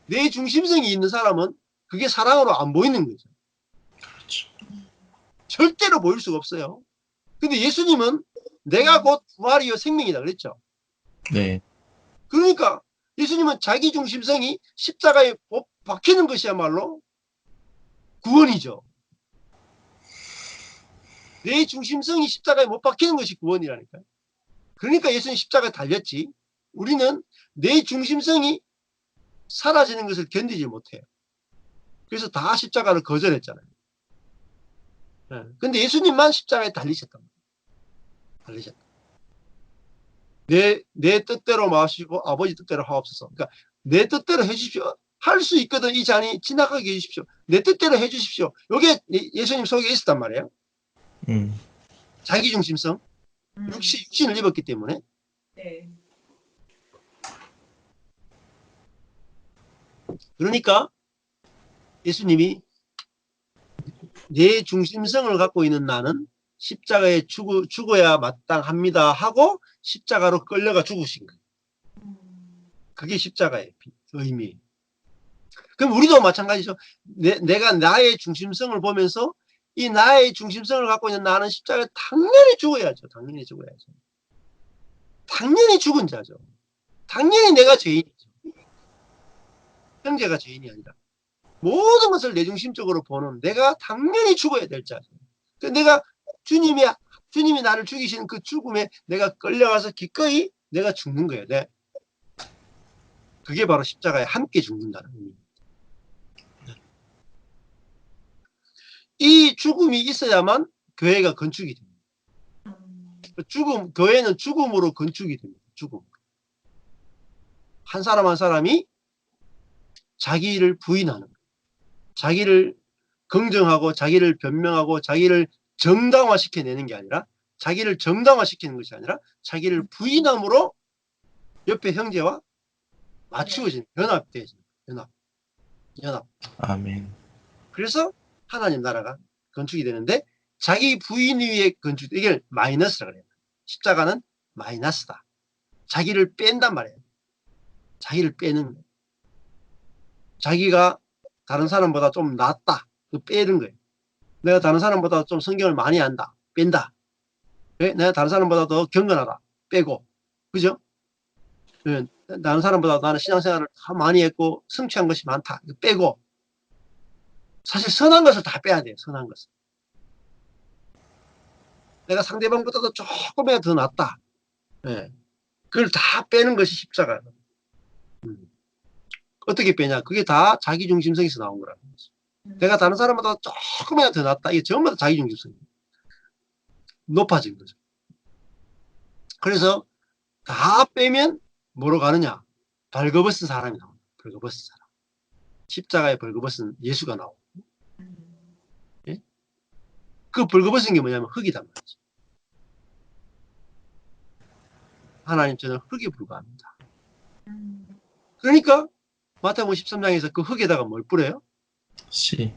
내 중심성이 있는 사람은 그게 사랑으로 안 보이는 거죠. 그렇죠. 절대로 보일 수가 없어요. 근데 예수님은 내가 곧 부활이요 생명이다 그랬죠. 네. 그러니까 예수님은 자기 중심성이 십자가에 박히는 것이야말로 구원이죠. 내 중심성이 십자가에 못 박히는 것이 구원이라니까요. 그러니까 예수님 십자가에 달렸지. 우리는 내 중심성이 사라지는 것을 견디지 못해요. 그래서 다 십자가를 거절했잖아요. 근데 예수님만 십자가에 달리셨단 말이에요. 달리셨다. 내 뜻대로 마시고 아버지 뜻대로 하옵소서. 그러니까 내 뜻대로 해주십시오. 할 수 있거든 이 잔이 지나가게 해주십시오. 내 뜻대로 해주십시오. 이게 예수님 속에 있었단 말이에요. 자기중심성. 육신을 입었기 때문에. 네. 그러니까 예수님이 내 중심성을 갖고 있는 나는 십자가에 죽어야 마땅합니다 하고 십자가로 끌려가 죽으신 거예요. 그게 십자가의 의미예요. 그럼 우리도 마찬가지죠. 내가 나의 중심성을 보면서 이 나의 중심성을 갖고 있는 나는 십자가에 당연히 죽어야죠. 당연히 죽어야죠. 당연히 죽은 자죠. 당연히 내가 죄인이죠. 형제가 죄인이 아니라 모든 것을 내 중심적으로 보는 내가 당연히 죽어야 될 자죠. 내가 주님이 나를 죽이시는 그 죽음에 내가 끌려가서 기꺼이 내가 죽는 거예요. 그게 바로 십자가에 함께 죽는다는 의미입니다. 이 죽음이 있어야만 교회가 건축이 됩니다. 교회는 죽음으로 건축이 됩니다. 죽음. 한 사람 한 사람이 자기를 부인하는 거예요. 자기를 긍정하고 자기를 변명하고 자기를 정당화시켜내는 게 아니라 자기를 정당화시키는 것이 아니라 자기를 부인함으로 옆에 형제와 맞추어지는 연합되어지는 연합. 아멘. 그래서 하나님 나라가 건축이 되는데 자기 부인 위에 건축, 이게 마이너스라 그래요. 십자가는 마이너스다. 자기를 뺀단 말이에요. 자기를 빼는 거예요. 자기가 다른 사람보다 좀 낫다. 빼는 거예요. 내가 다른 사람보다 좀 성경을 많이 안다. 뺀다. 내가 다른 사람보다 더 경건하다. 빼고. 그죠? 다른 사람보다 나는 신앙생활을 많이 했고 성취한 것이 많다. 빼고. 사실 선한 것을 다 빼야 돼요. 선한 것을. 내가 상대방보다도 조금이라도 더 낫다. 그걸 다 빼는 것이 십자가예요. 어떻게 빼냐? 그게 다 자기중심성에서 나온 거라는 거죠. 내가 다른 사람보다 조금이라도 더 낫다. 이게 전부 다 자기중심성이에요. 높아진 거죠. 그래서 다 빼면 뭐로 가느냐? 벌거벗은 사람이 나옵니다. 벌거벗은 사람. 십자가에 벌거벗은 예수가 나오고. 예? 그 벌거벗은 게 뭐냐면 흙이단 말이죠. 하나님 저는 흙에 불과합니다. 그러니까 마태복음 13장에서 그 흙에다가 뭘 뿌려요?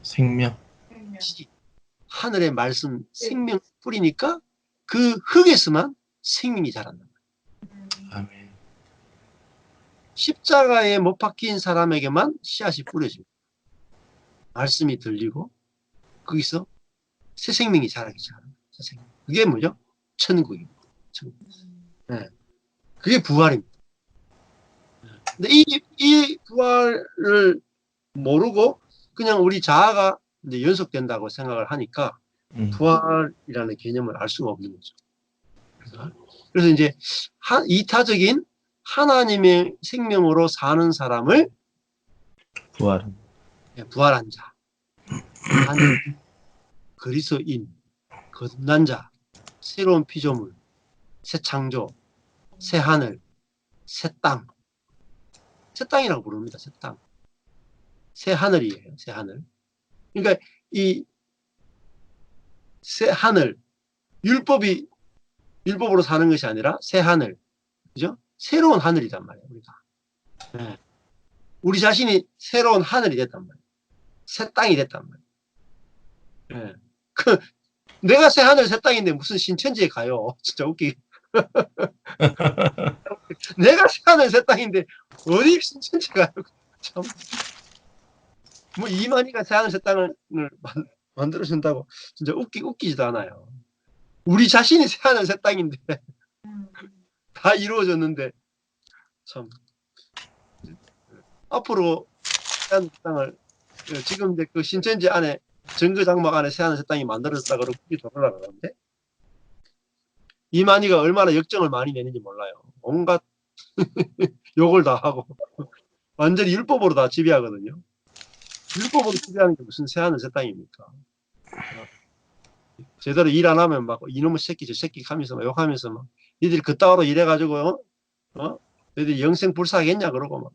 생명. 씨. 하늘의 말씀 생명 뿌리니까 그 흙에서만 생명이 자란다. 아멘. 십자가에 못 박힌 사람에게만 씨앗이 뿌려집니다. 말씀이 들리고 거기서 새 생명이 자라기 시작합니다. 그게 뭐죠? 천국입니다. 천국. 네. 그게 부활입니다. 근데 이 부활을 모르고 그냥 우리 자아가 이제 연속된다고 생각을 하니까 부활이라는 개념을 알 수가 없는 거죠. 그래서 이제 이타적인 하나님의 생명으로 사는 사람을 부활한 자, 그리스도인, 거듭난 자, 새로운 피조물, 새 창조, 새 하늘, 새 땅, 새 땅이라고 부릅니다. 새 땅, 새 하늘이에요. 새 하늘. 그러니까 이 새 하늘, 율법으로 사는 것이 아니라 새 하늘, 그죠? 새로운 하늘이란 말이에요. 우리가. 네. 우리 자신이 새로운 하늘이 됐단 말이에요. 새 땅이 됐단 말이에요. 네. 내가 새 하늘 새 땅인데 무슨 신천지에 가요. 진짜 웃기. 내가 새 하늘 새 땅인데 어디 신천지 가요. 참. 뭐 이만희가 새 하늘 새 땅을 만들어준다고 진짜 웃기지도 않아요. 우리 자신이 새 하늘 새 땅인데 다 이루어졌는데 참 앞으로 새 하늘 새 땅을 지금 이제 그 신천지 안에 정거장막 안에 새 하늘 새 땅이 만들어졌다 그러고 그게 돌아가고 그러는데 이만희가 얼마나 역정을 많이 내는지 몰라요. 온갖 욕을 다 하고 완전히 율법으로 다 지배하거든요. 율법으로 지배하는 게 무슨 새 하늘 새 땅입니까? 제대로 일 안 하면 막 이놈의 새끼 저 새끼 하면서 막 욕하면서 막 니들이 그따위로 일해가지고 너희들이 영생 불사하겠냐 그러고 막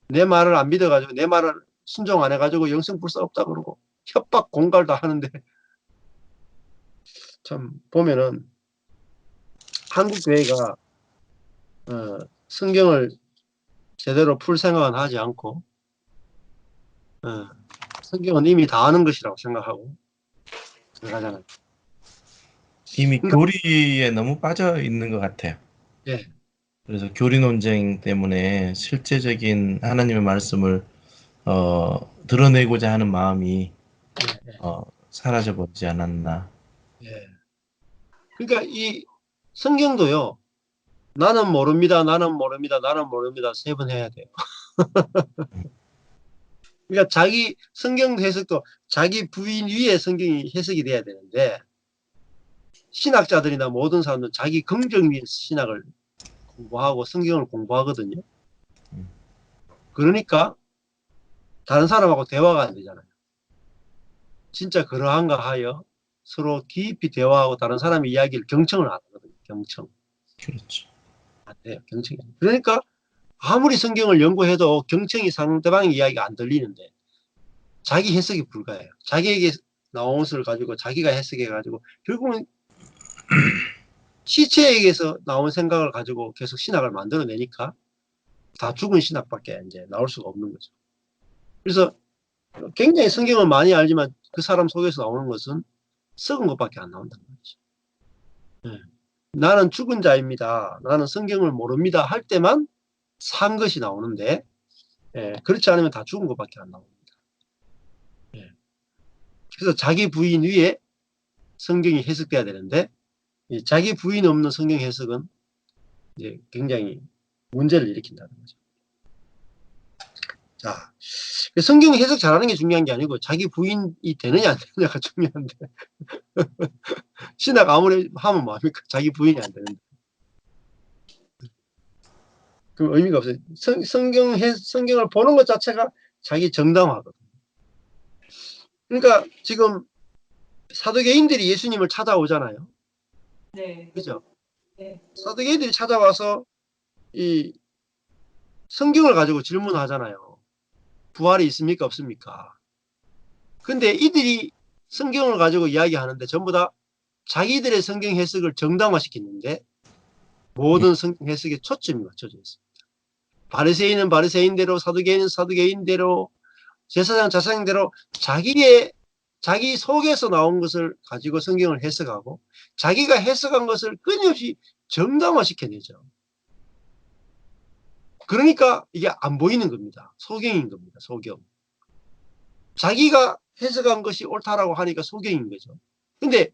내 말을 안 믿어가지고 내 말을 순종 안 해가지고 영생 불사 없다 그러고 협박 공갈 다 하는데 참 보면은 한국 교회가 성경을 제대로 풀 생각은 하지 않고 성경은 이미 다 아는 것이라고 생각하고 들어가잖아요. 이미 그러니까, 교리에 너무 빠져 있는 것 같아요. 예. 그래서 교리 논쟁 때문에 실제적인 하나님의 말씀을 드러내고자 하는 마음이 예, 사라져 버리지 않았나. 예. 그러니까 이 성경도요. 나는 모릅니다. 나는 모릅니다. 나는 모릅니다. 3번 해야 돼요. 그러니까 자기 성경 해석도 자기 부인 위에 성경이 해석이 돼야 되는데 신학자들이나 모든 사람들은 자기 긍정 위에 신학을 공부하고 성경을 공부하거든요. 그러니까 다른 사람하고 대화가 안 되잖아요. 진짜 그러한가 하여 서로 깊이 대화하고 다른 사람의 이야기를 경청을 안 하거든요. 경청. 그렇죠. 안 돼요. 경청이. 그러니까 아무리 성경을 연구해도 경청이 상대방의 이야기가 안 들리는데 자기 해석이 불가해요. 자기에게 나온 것을 가지고 자기가 해석해 가지고 결국은 시체에게서 나온 생각을 가지고 계속 신학을 만들어내니까 다 죽은 신학밖에 이제 나올 수가 없는 거죠. 그래서 굉장히 성경을 많이 알지만 그 사람 속에서 나오는 것은 썩은 것밖에 안 나온다는 거죠. 네. 나는 죽은 자입니다. 나는 성경을 모릅니다. 할 때만 산 것이 나오는데 그렇지 않으면 다 죽은 것밖에 안 나옵니다. 그래서 자기 부인 위에 성경이 해석돼야 되는데 자기 부인 없는 성경 해석은 이제 굉장히 문제를 일으킨다는 거죠. 자, 성경 해석 잘하는 게 중요한 게 아니고 자기 부인이 되느냐 안 되느냐가 중요한데 신학 아무리 하면 뭐합니까? 자기 부인이 안 되는데 그 의미가 없어요. 성경을 보는 것 자체가 자기 정당화거든요. 그러니까 지금 사두개인들이 예수님을 찾아오잖아요. 네. 그죠? 네. 사두개인들이 찾아와서 이 성경을 가지고 질문하잖아요. 부활이 있습니까? 없습니까? 근데 이들이 성경을 가지고 이야기하는데 전부 다 자기들의 성경 해석을 정당화시켰는데 모든 성경 해석에 초점이 맞춰져 있습니다. 바리새인은 바리새인대로, 사두개인은 사두개인대로, 제사장 제사장대로 자기 속에서 나온 것을 가지고 성경을 해석하고 자기가 해석한 것을 끊임없이 정당화시켜내죠. 그러니까 이게 안 보이는 겁니다. 소경인 겁니다. 소경. 자기가 해석한 것이 옳다라고 하니까 소경인 거죠. 근데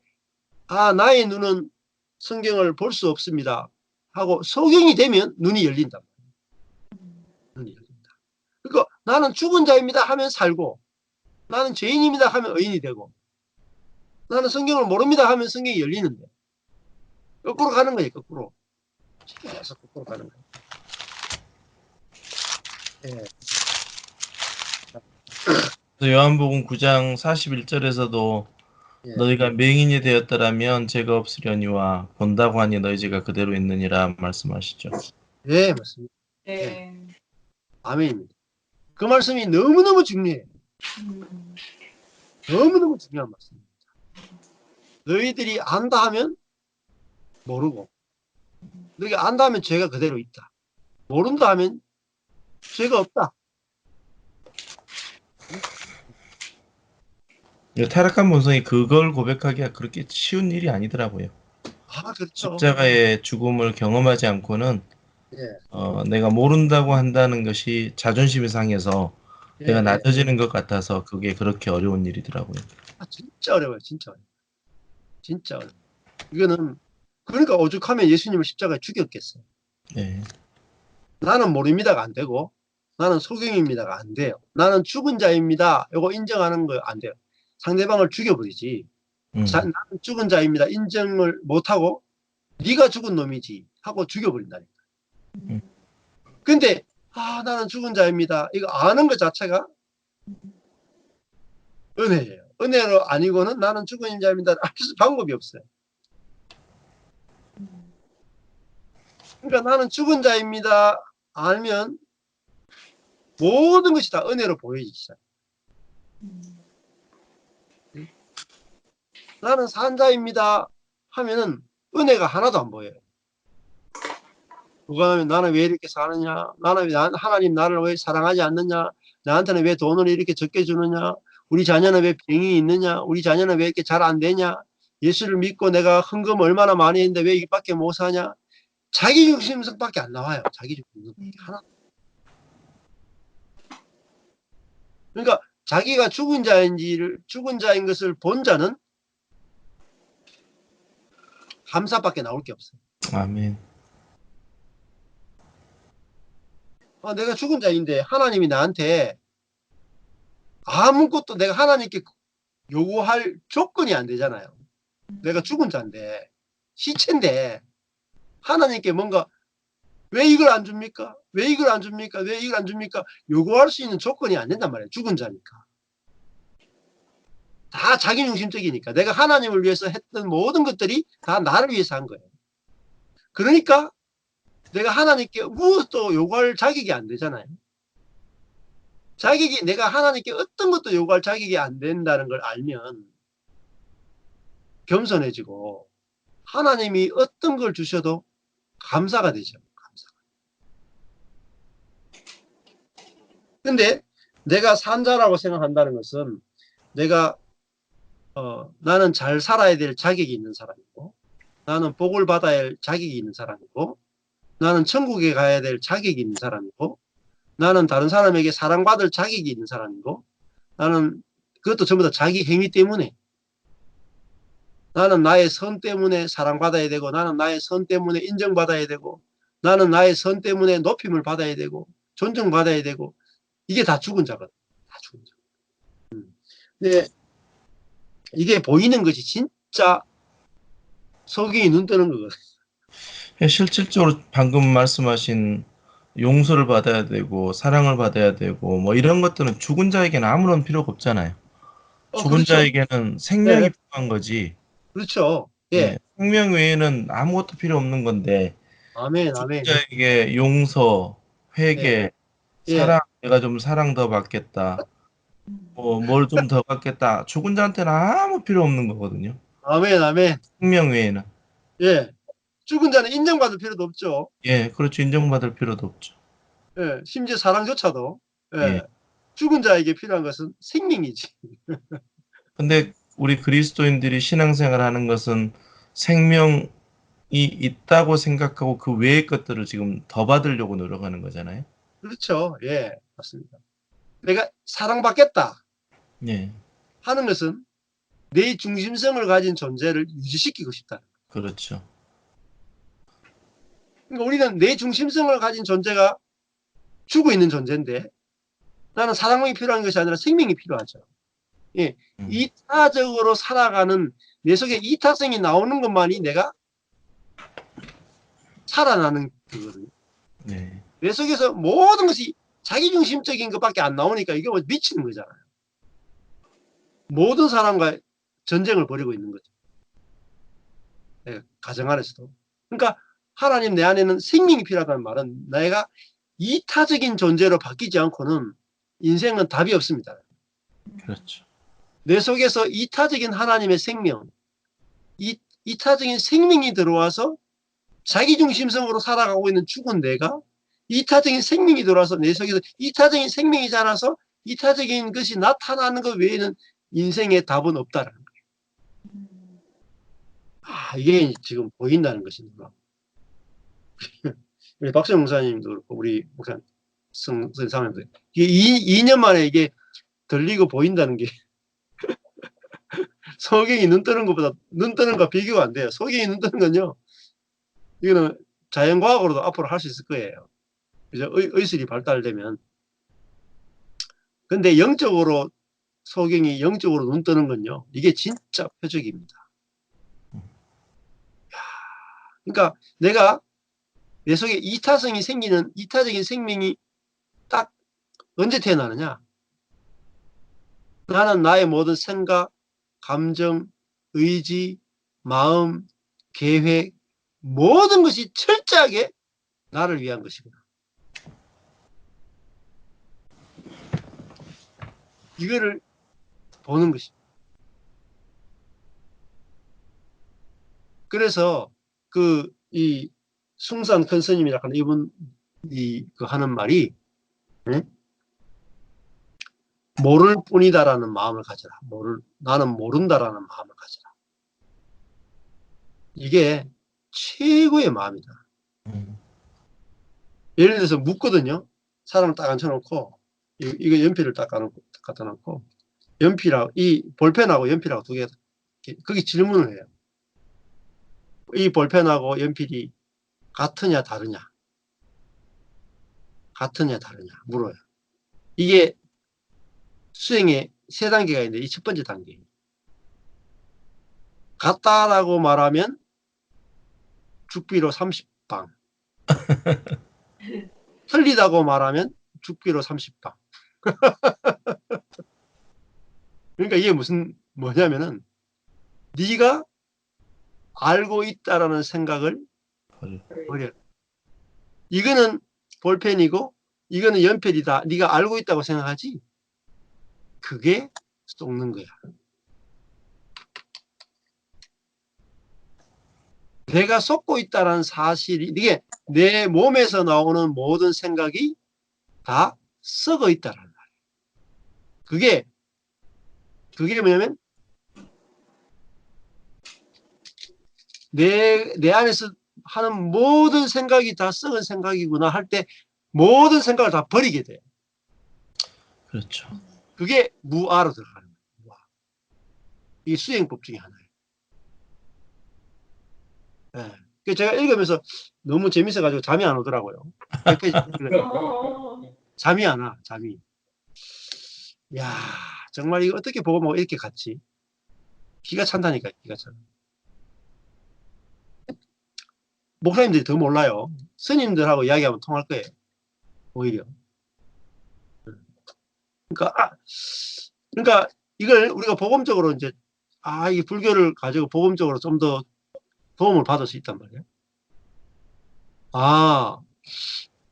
나의 눈은 성경을 볼 수 없습니다 하고 소경이 되면 눈이 열린다. 눈이 열린다. 그러니까 나는 죽은 자입니다 하면 살고 나는 죄인입니다 하면 의인이 되고 나는 성경을 모릅니다 하면 성경이 열리는데 거꾸로 가는 거예요. 거꾸로. 계속 거꾸로 가는 거예요. 예. 그래서 요한복음 9장 41절에서도 예. 너희가 맹인이 되었더라면 죄가 없으려니와 본다고 하니 너희 죄가 그대로 있느니라 말씀하시죠. 예, 맞습니다. 예. 네. 아멘입니다. 그 말씀이 너무너무 중요해요. 음. 너무너무 중요한 말씀입니다. 너희들이 안다 하면 모르고 너희가 안다 하면 죄가 그대로 있다. 모른다 하면 죄가 없다. 타락한 본성이 그걸 고백하기가 그렇게 쉬운 일이 아니더라고요. 그렇죠. 십자가의 죽음을 경험하지 않고는 예. 내가 모른다고 한다는 것이 자존심이 상해서 예, 내가 예. 낮아지는 것 같아서 그게 그렇게 어려운 일이더라고요. 진짜 어려워요. 진짜 어려워요. 진짜 어려워요. 이거는 그러니까 오죽하면 예수님을 십자가에 죽였겠어요. 네. 나는 모릅니다가 안 되고 나는 소경입니다가 안 돼요. 나는 죽은 자입니다. 이거 인정하는 거 안 돼요. 상대방을 죽여버리지. 나는 죽은 자입니다. 인정을 못하고 네가 죽은 놈이지 하고 죽여버린다니까. 음. 근데 나는 죽은 자입니다. 이거 아는 것 자체가 은혜예요. 은혜로 아니고는 나는 죽은 자입니다. 알 수 방법이 없어요. 그러니까 나는 죽은 자입니다. 알면 모든 것이 다 은혜로 보여지기 시작해요. 나는 산자입니다 하면은 은혜가 하나도 안 보여요. 누가 하면 나는 왜 이렇게 사느냐, 하나님 나를 왜 사랑하지 않느냐, 나한테는 왜 돈을 이렇게 적게 주느냐, 우리 자녀는 왜 병이 있느냐, 우리 자녀는 왜 이렇게 잘 안 되냐, 예수를 믿고 내가 헌금 얼마나 많이 했는데 왜 이밖에 못 사냐. 자기 중심성밖에 안 나와요. 자기 중심성밖에 하나. 그러니까 자기가 죽은 자인 것을 본 자는 감사밖에 나올 게 없어요. 아멘. 내가 죽은 자인데 하나님이 나한테 아무것도 내가 하나님께 요구할 조건이 안 되잖아요. 내가 죽은 자인데, 시체인데 하나님께 뭔가 왜 이걸 안 줍니까? 왜 이걸 안 줍니까? 왜 이걸 안 줍니까? 요구할 수 있는 조건이 안 된단 말이에요. 죽은 자니까. 다 자기중심적이니까. 내가 하나님을 위해서 했던 모든 것들이 다 나를 위해서 한 거예요. 그러니까 내가 하나님께 무엇도 요구할 자격이 안 되잖아요. 내가 하나님께 어떤 것도 요구할 자격이 안 된다는 걸 알면 겸손해지고 하나님이 어떤 걸 주셔도 감사가 되죠. 감사. 근데 내가 산자라고 생각한다는 것은 내가 나는 잘 살아야 될 자격이 있는 사람이고, 나는 복을 받아야 할 자격이 있는 사람이고, 나는 천국에 가야 될 자격이 있는 사람이고, 나는 다른 사람에게 사랑받을 자격이 있는 사람이고, 나는 그것도 전부 다 자기 행위 때문에, 나는 나의 선 때문에 사랑받아야 되고, 나는 나의 선 때문에 인정받아야 되고, 나는 나의 선 때문에 높임을 받아야 되고, 존중받아야 되고, 이게 다 죽은 자거든. 다 죽은 자. 근데 이게 보이는 것이 진짜 속이 눈 뜨는 거거든. 실질적으로 방금 말씀하신 용서를 받아야 되고 사랑을 받아야 되고 뭐 이런 것들은 죽은 자에게는 아무런 필요가 없잖아요. 죽은 그렇죠. 자에게는 생명이 네, 필요한 거지. 그렇죠. 예. 예, 생명 외에는 아무것도 필요 없는 건데 아멘, 죽은 아멘. 자에게 용서, 예, 회개, 예. 사랑, 내가 좀 사랑 더 받겠다. 뭐 뭘 좀 더 받겠다. 죽은 자한테는 아무 필요 없는 거거든요. 아멘, 아멘. 생명 외에는. 예. 죽은 자는 인정받을 필요도 없죠. 예, 그렇죠. 인정받을 필요도 없죠. 예. 심지어 사랑조차도. 예. 예. 죽은 자에게 필요한 것은 생명이지. 근데 우리 그리스도인들이 신앙생활 하는 것은 생명이 있다고 생각하고 그 외의 것들을 지금 더 받으려고 노력하는 거잖아요. 그렇죠. 예. 맞습니다. 내가 사랑받겠다 예, 하는 것은 내 중심성을 가진 존재를 유지시키고 싶다. 그렇죠. 그러니까 우리는 내 중심성을 가진 존재가 죽어 있는 존재인데 나는 사랑이 필요한 것이 아니라 생명이 필요하죠. 예. 음, 이타적으로 살아가는 내 속에 이타성이 나오는 것만이 내가 살아나는 그거거든요. 네, 내 속에서 모든 것이 자기중심적인 것밖에 안 나오니까 이게 뭐 미치는 거잖아요. 모든 사람과 전쟁을 벌이고 있는 거죠. 네, 가정 안에서도. 그러니까 하나님 내 안에는 생명이 필요하다는 말은 내가 이타적인 존재로 바뀌지 않고는 인생은 답이 없습니다. 그렇죠. 내 속에서 이타적인 하나님의 생명, 이타적인 생명이 들어와서 자기중심성으로 살아가고 있는 죽은 내가 이타적인 생명이 들어와서 내 속에서 이타적인 생명이 자라서 이타적인 것이 나타나는 것 외에는 인생의 답은 없다라는 거예요. 이게 지금 보인다는 것입니다. 우리 박수영 목사님도 그렇고 우리 목사 선생님도 이게 2년 만에 이게 들리고 보인다는 게 성경이 눈 뜨는 것보다 눈 뜨는 거 비교가 안 돼요. 성경이 눈 뜨는 건요. 이거는 자연과학으로도 앞으로 할 수 있을 거예요. 그죠? 의술이 발달되면. 근데 영적으로 소경이 영적으로 눈 뜨는 건요. 이게 진짜 표적입니다. 그러니까 내가 내 속에 이타성이 생기는 이타적인 생명이 딱 언제 태어나느냐? 나는 나의 모든 생각, 감정, 의지, 마음, 계획 모든 것이 철저하게 나를 위한 것이구나. 이거를 보는 것입니다. 그래서 이 숭산 큰 스님이라 하는 이분이 하는 말이 네? 모를 뿐이다라는 마음을 가져라. 나는 모른다라는 마음을 가져라. 이게 최고의 마음이다. 음, 예를 들어서 묻거든요. 사람을 딱 앉혀놓고 이거 연필을 딱 갖다 놓고 연필하고 이 볼펜하고 연필하고 두 개 거기 질문을 해요. 이 볼펜하고 연필이 같으냐 다르냐? 같으냐 다르냐 물어요. 이게 수행에 세 단계가 있는데 이 첫 번째 단계. 같다라고 말하면 죽비로 30방. 틀리다고 말하면 죽비로 30방. 그러니까 이게 뭐냐면은 네가 알고 있다라는 생각을 버려. 이거는 볼펜이고 이거는 연필이다. 네가 알고 있다고 생각하지? 그게 속는 거야. 내가 속고 있다는 사실이 이게 내 몸에서 나오는 모든 생각이 다 썩어 있다는 말이에요. 그게 뭐냐면 내 안에서 하는 모든 생각이 다 썩은 생각이구나 할 때 모든 생각을 다 버리게 돼요. 그렇죠. 그게 무아로 들어가는 거예요. 무아. 이게 수행법 중에 하나예요. 네. 제가 읽으면서 너무 재밌어가지고 잠이 안 오더라고요. 100페이지 잠이 안 와. 잠이. 야, 정말 이거 어떻게 보고 뭐 이렇게 같이 기가 찬다니까. 기가 찬. 목사님들이 더 몰라요. 스님들하고 이야기하면 통할 거예요. 오히려. 그러니까 이걸 우리가 복음적으로 이제 이 불교를 가지고 복음적으로 좀 더 도움을 받을 수 있단 말이에요.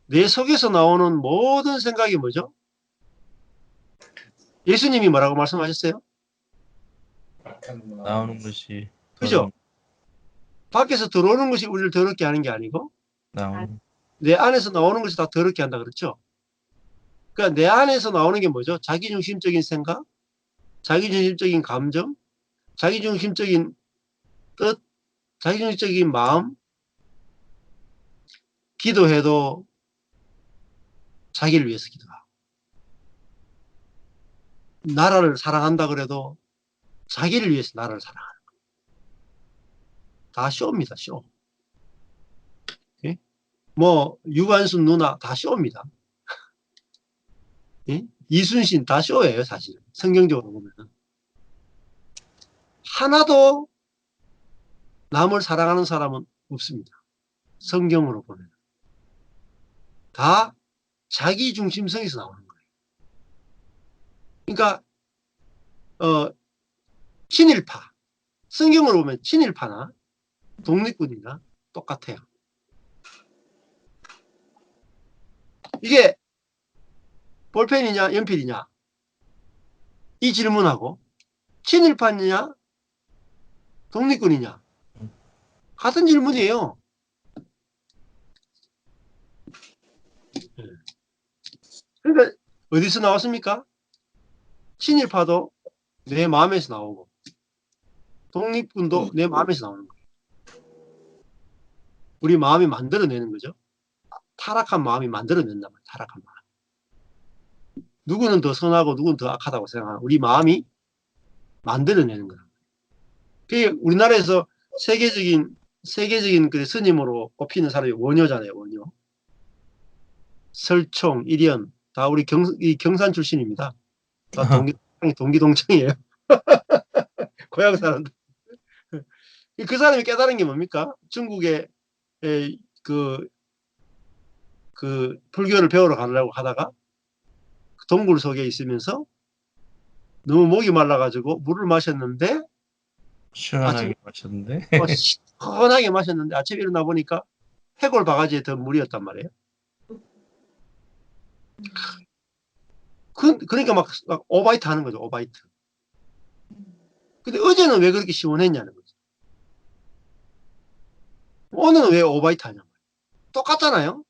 내 속에서 나오는 모든 생각이 뭐죠? 예수님이 뭐라고 말씀하셨어요? 나오는 것이 그죠? 밖에서 들어오는 것이 우리를 더럽게 하는 게 아니고 나오는 내 안에서 나오는 것이 다 더럽게 한다 그렇죠? 그러니까 내 안에서 나오는 게 뭐죠? 자기중심적인 생각, 자기중심적인 감정, 자기중심적인 뜻, 자기중심적인 마음, 기도해도 자기를 위해서 기도하고 나라를 사랑한다 그래도 자기를 위해서 나라를 사랑하는 거예요. 다 쇼입니다. 쇼. 예? 뭐 유관순 누나 다 쇼입니다. 예? 이순신 다 쇼예요. 사실 성경적으로 보면 하나도 남을 사랑하는 사람은 없습니다. 성경으로 보면 다 자기 중심성에서 나오는 거예요. 그러니까 친일파 성경으로 보면 친일파나 독립군이나 똑같아요. 이게 볼펜이냐 연필이냐 이 질문하고 친일파냐 독립군이냐 같은 질문이에요. 그러니까 어디서 나왔습니까? 친일파도 내 마음에서 나오고 독립군도 내 마음에서 나오는 거예요. 우리 마음이 만들어내는 거죠. 타락한 마음이 만들어낸단 말이에요. 타락한 마음. 누구는 더 선하고 누구는 더 악하다고 생각하는 우리 마음이 만들어내는 거예요. 그게 우리나라에서 세계적인 그 스님으로 꼽히는 사람이 원효잖아요. 원효. 설총, 일현 다 우리 경산 출신입니다. 다 동기동창이에요. 고향 사람들. 그 사람이 깨달은 게 뭡니까? 중국에 그 불교를 배우러 가려고 하다가 동굴 속에 있으면서 너무 목이 말라가지고 물을 마셨는데 시원하게 마셨는데 시원하게 마셨는데 아침에 일어나 보니까 해골 바가지에 든 물이었단 말이에요. 그러니까 막 오바이트 하는 거죠. 오바이트. 근데 어제는 왜 그렇게 시원했냐는 거죠. 오늘은 왜 오바이트 하냐고. 똑같잖아요.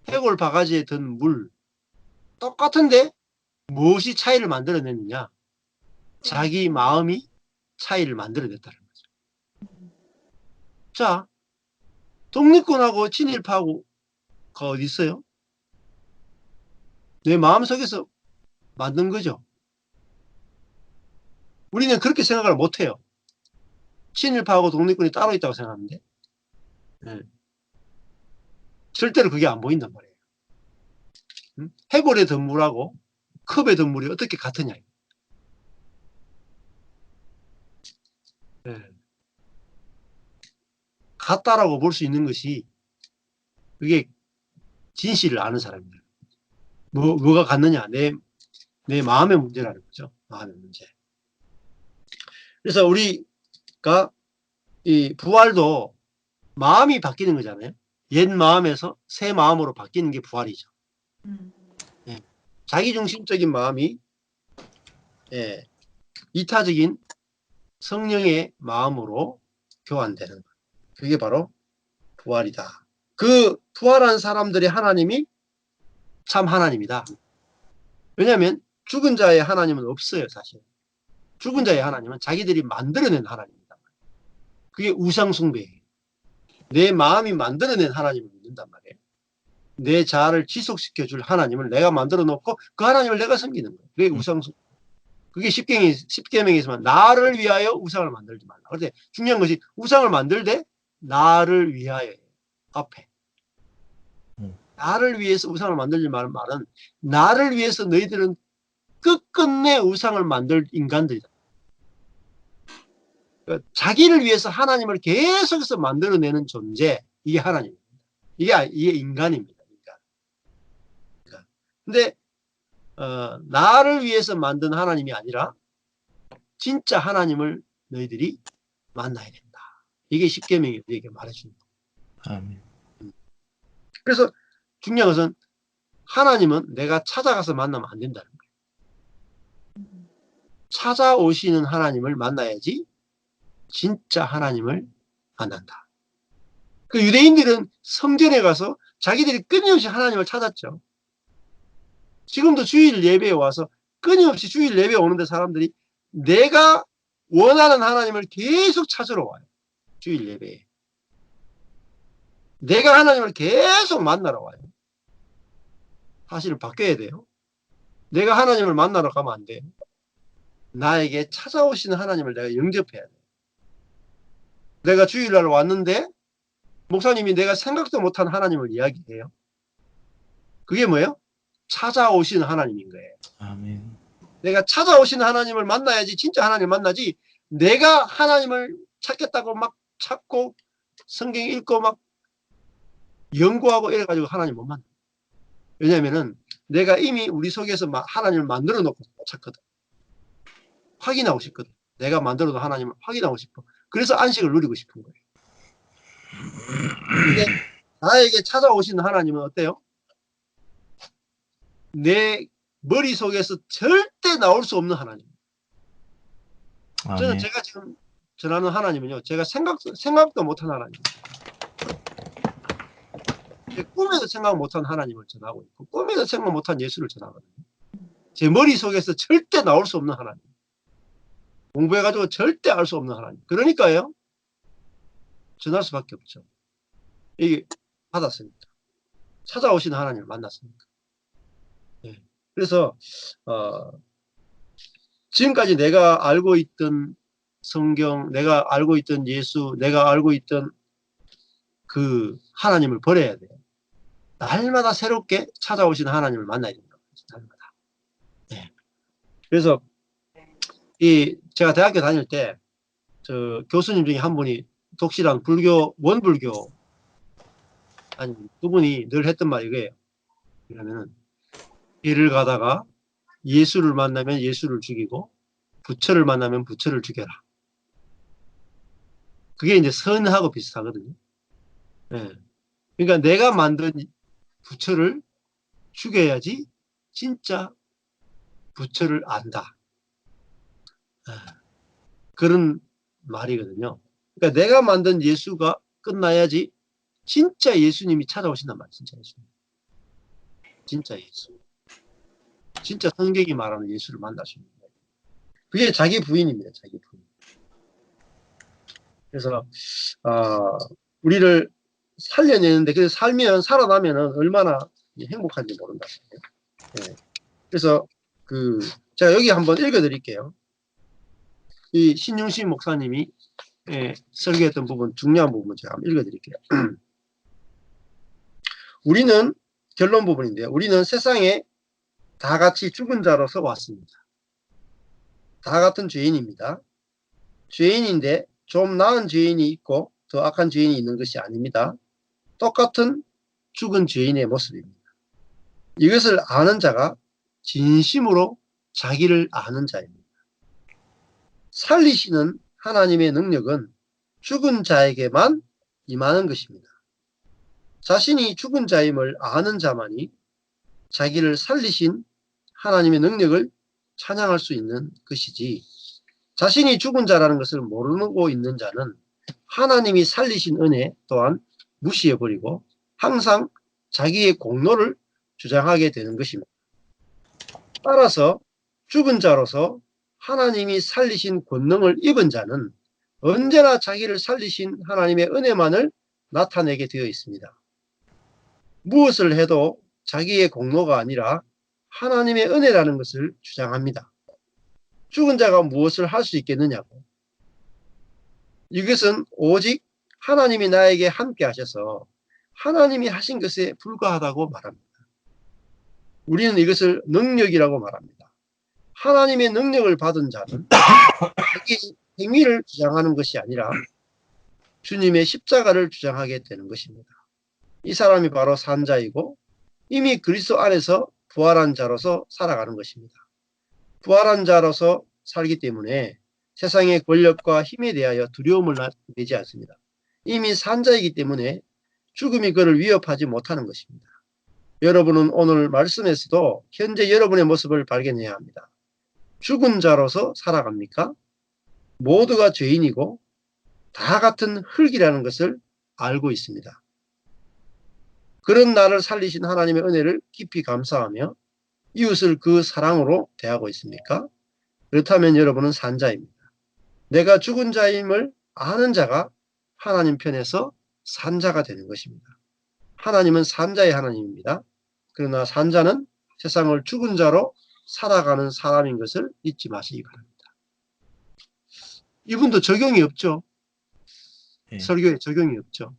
해골 바가지에 든 물. 똑같은데 무엇이 차이를 만들어냈느냐. 자기 마음이 차이를 만들어냈다는 거죠. 자, 독립군하고 친일파하고가 어디 있어요? 내 마음속에서 만든 거죠. 우리는 그렇게 생각을 못해요. 친일파하고 독립군이 따로 있다고 생각하는데 네. 절대로 그게 안 보인단 말이에요. 해골의 덤물하고 컵의 덤물이 어떻게 같으냐. 네. 같다라고 볼 수 있는 것이 그게 진실을 아는 사람입니다. 뭐가 같느냐? 내 마음의 문제라는 거죠. 마음의 문제. 그래서 우리가 이 부활도 마음이 바뀌는 거잖아요. 옛 마음에서 새 마음으로 바뀌는 게 부활이죠. 예. 자기중심적인 마음이 예, 이타적인 성령의 마음으로 교환되는 것. 그게 바로 부활이다. 그 부활한 사람들의 하나님이 참 하나님이다. 왜냐하면 죽은 자의 하나님은 없어요, 사실. 죽은 자의 하나님은 자기들이 만들어낸 하나님입니다. 그게 우상숭배예요. 내 마음이 만들어낸 하나님을 믿는단 말이에요. 내 자아를 지속시켜줄 하나님을 내가 만들어 놓고 그 하나님을 내가 섬기는 거예요. 그게 우상숭배. 그게 십계명에서만 나를 위하여 우상을 만들지 말라. 그런데 중요한 것이 우상을 만들 때 나를 위하여 앞에 나를 위해서 우상을 만들지 말은 말은 나를 위해서 너희들은 끝끝내 우상을 만들 인간들이다. 그러니까 자기를 위해서 하나님을 계속해서 만들어내는 존재, 이게 하나님입니다. 이게 인간입니다. 인간. 근데 나를 위해서 만든 하나님이 아니라 진짜 하나님을 너희들이 만나야 된다. 이게 십계명이 우리에게 말해주는 거예요. 아멘. 그래서 중요한 것은 하나님은 내가 찾아가서 만나면 안 된다는 거예요. 찾아오시는 하나님을 만나야지 진짜 하나님을 만난다. 그 유대인들은 성전에 가서 자기들이 끊임없이 하나님을 찾았죠. 지금도 주일 예배에 와서 끊임없이 주일 예배에 오는데 사람들이 내가 원하는 하나님을 계속 찾으러 와요. 주일 예배에. 내가 하나님을 계속 만나러 와요. 사실은 바뀌어야 돼요. 내가 하나님을 만나러 가면 안 돼요. 나에게 찾아오시는 하나님을 내가 영접해야 돼요. 내가 주일날 왔는데 목사님이 내가 생각도 못한 하나님을 이야기해요. 그게 뭐예요? 찾아오시는 하나님인 거예요. 아멘. 내가 찾아오시는 하나님을 만나야지 진짜 하나님을 만나지 내가 하나님을 찾겠다고 막 찾고 성경 읽고 막 연구하고 이래가지고 하나님 못 만나. 왜냐면은 내가 이미 우리 속에서 하나님을 만들어 놓고 찾거든. 확인하고 싶거든. 내가 만들어 놓은 하나님을 확인하고 싶어. 그래서 안식을 누리고 싶은 거예요. 근데 나에게 찾아오시는 하나님은 어때요? 내 머릿속에서 절대 나올 수 없는 하나님. 저는 아멘. 제가 지금 전하는 하나님은요. 제가 생각도 못한 하나님. 제 꿈에도 생각 못한 하나님을 전하고 있고 꿈에도 생각 못한 예수를 전하거든요. 제 머릿속에서 절대 나올 수 없는 하나님. 공부해가지고 절대 알 수 없는 하나님. 그러니까요. 전할 수밖에 없죠. 이게 받았으니까. 찾아오시는 하나님을 만났으니까. 네. 그래서 지금까지 내가 알고 있던 성경, 내가 알고 있던 예수, 내가 알고 있던 그 하나님을 버려야 돼요. 날마다 새롭게 찾아오시는 하나님을 만나야 됩니다. 날마다. 네. 그래서 제가 대학교 다닐 때 저 교수님 중에 한 분이 독실한 원불교 아니 그분이 늘 했던 말이 이거예요. 그러면은 길을 가다가 예수를 만나면 예수를 죽이고 부처를 만나면 부처를 죽여라. 그게 이제 선하고 비슷하거든요. 네. 그러니까 내가 만든 부처를 죽여야지 진짜 부처를 안다. 그런 말이거든요. 그러니까 내가 만든 예수가 끝나야지 진짜 예수님이 찾아오신단 말이에요. 진짜 예수. 진짜 예수. 진짜 성경이 말하는 예수를 만날 수 있는 거예요. 그게 자기 부인입니다. 자기 부인. 그래서 우리를 살려내는데 그래서 살아나면 얼마나 행복한지 모른다. 네. 그래서 제가 여기 한번 읽어드릴게요. 이 신용신 목사님이 설교했던 부분, 중요한 부분 제가 한번 읽어드릴게요. 우리는, 결론 부분인데요. 우리는 세상에 다 같이 죽은 자로서 왔습니다. 다 같은 죄인입니다. 죄인인데 좀 나은 죄인이 있고 더 악한 죄인이 있는 것이 아닙니다. 똑같은 죽은 죄인의 모습입니다. 이것을 아는 자가 진심으로 자기를 아는 자입니다. 살리시는 하나님의 능력은 죽은 자에게만 임하는 것입니다. 자신이 죽은 자임을 아는 자만이 자기를 살리신 하나님의 능력을 찬양할 수 있는 것이지, 자신이 죽은 자라는 것을 모르고 있는 자는 하나님이 살리신 은혜 또한 무시해버리고 항상 자기의 공로를 주장하게 되는 것입니다. 따라서 죽은 자로서 하나님이 살리신 권능을 입은 자는 언제나 자기를 살리신 하나님의 은혜만을 나타내게 되어 있습니다. 무엇을 해도 자기의 공로가 아니라 하나님의 은혜라는 것을 주장합니다. 죽은 자가 무엇을 할 수 있겠느냐고. 이것은 오직 하나님이 나에게 함께 하셔서 하나님이 하신 것에 불과하다고 말합니다. 우리는 이것을 능력이라고 말합니다. 하나님의 능력을 받은 자는 자기 행위를 주장하는 것이 아니라 주님의 십자가를 주장하게 되는 것입니다. 이 사람이 바로 산자이고 이미 그리스도 안에서 부활한 자로서 살아가는 것입니다. 부활한 자로서 살기 때문에 세상의 권력과 힘에 대하여 두려움을 내지 않습니다. 이미 산자이기 때문에 죽음이 그를 위협하지 못하는 것입니다. 여러분은 오늘 말씀에서도 현재 여러분의 모습을 발견해야 합니다. 죽은 자로서 살아갑니까? 모두가 죄인이고 다 같은 흙이라는 것을 알고 있습니다. 그런 나를 살리신 하나님의 은혜를 깊이 감사하며 이웃을 그 사랑으로 대하고 있습니까? 그렇다면 여러분은 산자입니다. 내가 죽은 자임을 아는 자가 하나님 편에서 산자가 되는 것입니다. 하나님은 산자의 하나님입니다. 그러나 산자는 세상을 죽은 자로 살아가는 사람인 것을 잊지 마시기 바랍니다. 이분도 적용이 없죠. 설교에 적용이 없죠.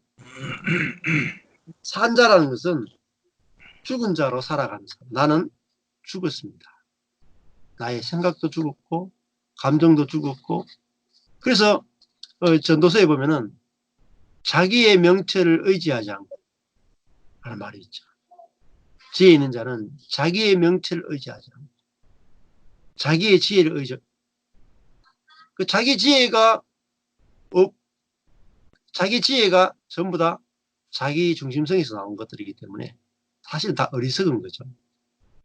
산자라는 것은 죽은 자로 살아가는 사람. 나는 죽었습니다. 나의 생각도 죽었고 감정도 죽었고. 그래서 전도서에 보면은 자기의 명철을 의지하지 않고 하는 말이 있죠. 지혜 있는 자는 자기의 명철을 의지하지 않고 자기의 지혜를 의지하고, 그 자기 지혜가 전부 다 자기 중심성에서 나온 것들이기 때문에 사실 다 어리석은 거죠.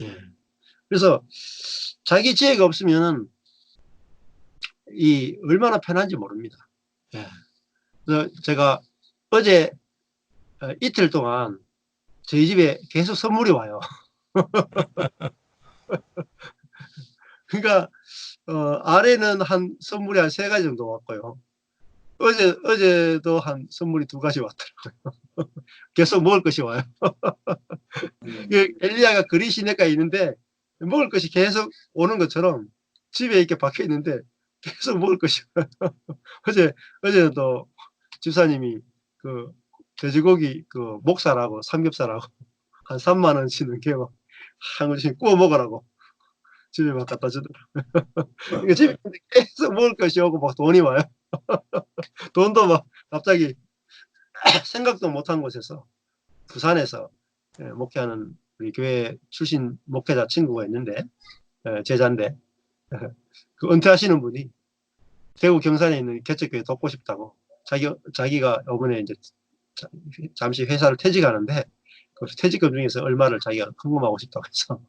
예. 그래서 자기 지혜가 없으면은 얼마나 편한지 모릅니다. 예. 그래서 제가 어제 이틀 동안 저희 집에 계속 선물이 와요. 그러니까 아래는 선물이 한 3가지 정도 왔고요. 어제도 한 선물이 2가지 왔더라고요. 계속 먹을 것이 와요. 엘리야가 그리 시내가에 있는데 먹을 것이 계속 오는 것처럼 집에 이렇게 박혀 있는데 계속 먹을 것이 와요. 어제는 또 집사님이 그 돼지고기 그 목살하고 삼겹살하고 한 3만 원치는 개고 한 번씩 구워 먹으라고 집에 막 갖다 주더라고요. 그러니까 집에 계속 먹을 것이 오고 막 돈이 와요. 돈도 막 갑자기 생각도 못한 곳에서, 부산에서 목회하는 우리 교회 출신 목회자 친구가 있는데, 제자인데, 그 은퇴하시는 분이 대구 경산에 있는 개척교회 돕고 싶다고 자기가 이번에 이제 잠시 회사를 퇴직하는데 그 퇴직금 중에서 얼마를 자기가 헌금하고 싶다고 해서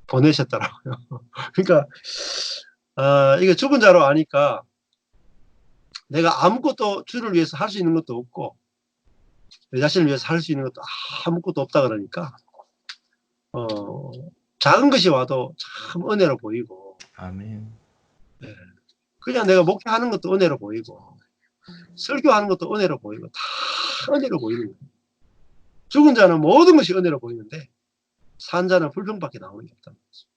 보내셨더라고요. 그러니까 이게 죽은 자로 아니까 내가 아무것도 주를 위해서 할 수 있는 것도 없고 내 자신을 위해서 할 수 있는 것도 아무것도 없다 그러니까 작은 것이 와도 참 은혜로 보이고, 아멘. 그냥 내가 목회하는 것도 은혜로 보이고 설교하는 것도 은혜로 보이고 다 은혜로 보이는 거예요. 죽은 자는 모든 것이 은혜로 보이는데 산 자는 불평밖에 나오는 게 없다는 거죠.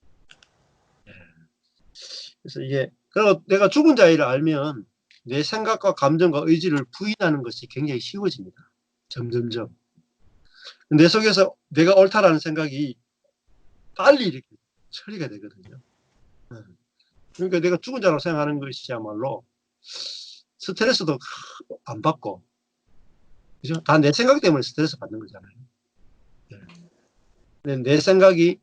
그래서 이게 그리고 내가 죽은 자를 알면 내 생각과 감정과 의지를 부인하는 것이 굉장히 쉬워집니다. 점점점. 내 속에서 내가 옳다라는 생각이 빨리 이렇게 처리가 되거든요. 그러니까 내가 죽은 자라고 생각하는 것이야말로 스트레스도 안 받고, 그죠? 다 내 생각 때문에 스트레스 받는 거잖아요. 근데 내 생각이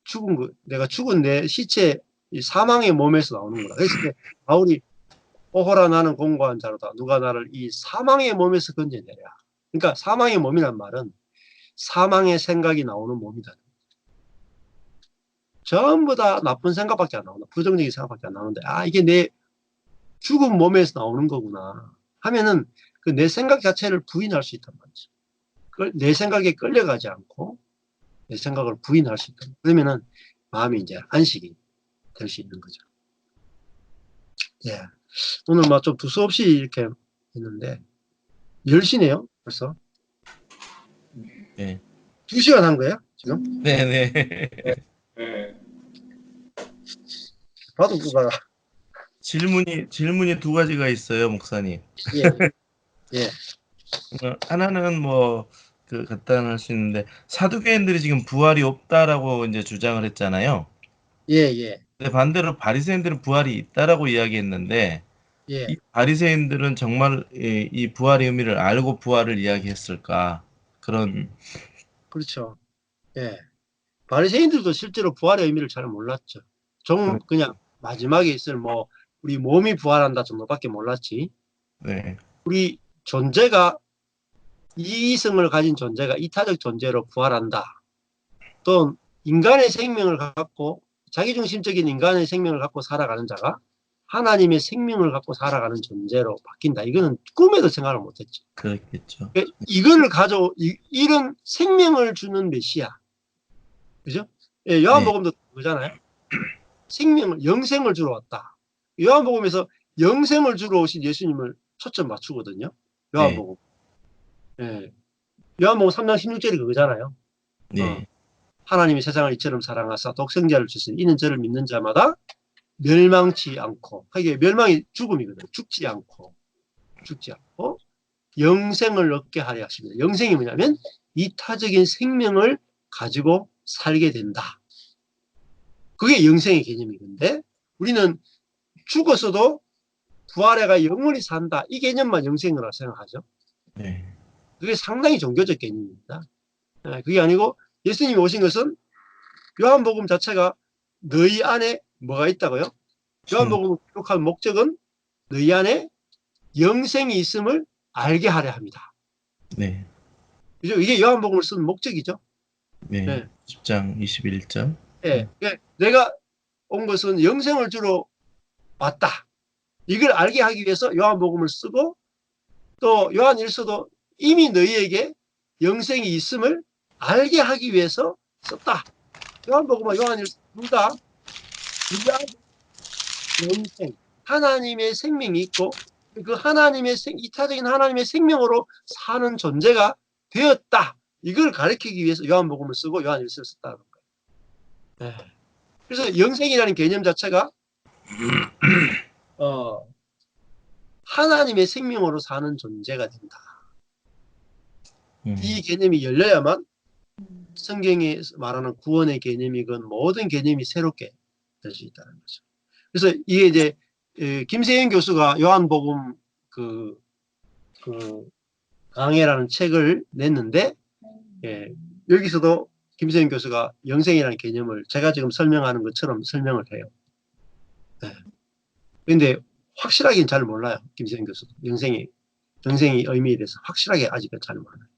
죽은 거, 내가 죽은 내 시체, 이 사망의 몸에서 나오는구나. 그래서 바울이 오호라 나는 공고한 자로다. 누가 나를 이 사망의 몸에서 건져내랴. 그러니까 사망의 몸이란 말은 사망의 생각이 나오는 몸이다. 전부 다 나쁜 생각밖에 안 나온다. 부정적인 생각밖에 안 나오는데, 아, 이게 내 죽은 몸에서 나오는 거구나 하면은 그 내 생각 자체를 부인할 수 있단 말이죠. 내 생각에 끌려가지 않고 내 생각을 부인할 수 있다. 그러면은 마음이 이제 안식이 될 수 있는 거죠. 예. 오늘 막 좀 두서없이 이렇게 했는데 10시네요 벌써. 네. 2시간 한 거예요 지금? 네네. 봐도 그가. 질문이 두 가지가 있어요, 목사님. 예, 예, 하나는 뭐 그 간단할 수 있는데 사두개인들이 지금 부활이 없다라고 이제 주장을 했잖아요. 예, 예, 근데 반대로 바리새인들은 부활이 있다라고 이야기했는데 예. 이 바리새인들은 정말 이 부활의 의미를 알고 부활을 이야기했을까? 그런 그렇죠. 예. 바리새인들도 실제로 부활의 의미를 잘 몰랐죠. 그냥 마지막에 있을 뭐 우리 몸이 부활한다 정도밖에 몰랐지. 네. 우리 존재가 이성을 가진 존재가 이타적 존재로 부활한다. 또 인간의 생명을 갖고 자기중심적인 인간의 생명을 갖고 살아가는 자가 하나님의 생명을 갖고 살아가는 존재로 바뀐다. 이거는 꿈에도 생각을 못했죠. 그렇겠죠. 이거를 이런 생명을 주는 메시아, 그죠? 예, 네. 요한복음도 그거잖아요. 영생을 주러 왔다. 요한복음에서 영생을 주러 오신 예수님을 초점 맞추거든요. 네. 요한복음. 예. 요한복음 3장 16절이 그거잖아요. 네. 하나님이 세상을 이처럼 사랑하사 독생자를 주시니 이는 저를 믿는 자마다 멸망치 않고, 이게 멸망이 죽음이거든요. 죽지 않고 영생을 얻게 하려 하십니다. 영생이 뭐냐면 이타적인 생명을 가지고 살게 된다. 그게 영생의 개념이건데 우리는 죽었어도 부활해가 영원히 산다. 이 개념만 영생이라고 생각하죠. 네. 그게 상당히 종교적 개념입니다. 그게 아니고 예수님이 오신 것은 요한복음 자체가 너희 안에 뭐가 있다고요? 요한복음을 기록한 목적은 너희 안에 영생이 있음을 알게 하려 합니다. 네. 그죠? 이게 요한복음을 쓴 목적이죠. 네. 예. 10장 21절. 예. 내가 온 것은 영생을 주러 왔다. 이걸 알게 하기 위해서 요한복음을 쓰고 또 요한일서도 이미 너희에게 영생이 있음을 알게 하기 위해서 썼다. 요한복음과 요한일서 둘 다 영생, 하나님의 생명이 있고 그 이타적인 하나님의 생명으로 사는 존재가 되었다. 이걸 가리키기 위해서 요한복음을 쓰고 요한일서를 썼다는 거예요. 네. 그래서 영생이라는 개념 자체가 하나님의 생명으로 사는 존재가 된다. 이 개념이 열려야만 성경이 말하는 구원의 개념이건 모든 개념이 새롭게 될 수 있다는 거죠. 그래서 이게 이제 김세현 교수가 요한복음 그 강해라는 책을 냈는데 여기서도 김세현 교수가 영생이라는 개념을 제가 지금 설명하는 것처럼 설명을 해요. 그런데 확실하게는 잘 몰라요. 김세현 교수도 영생의 의미에 대해서 확실하게 아직은 잘 몰라요.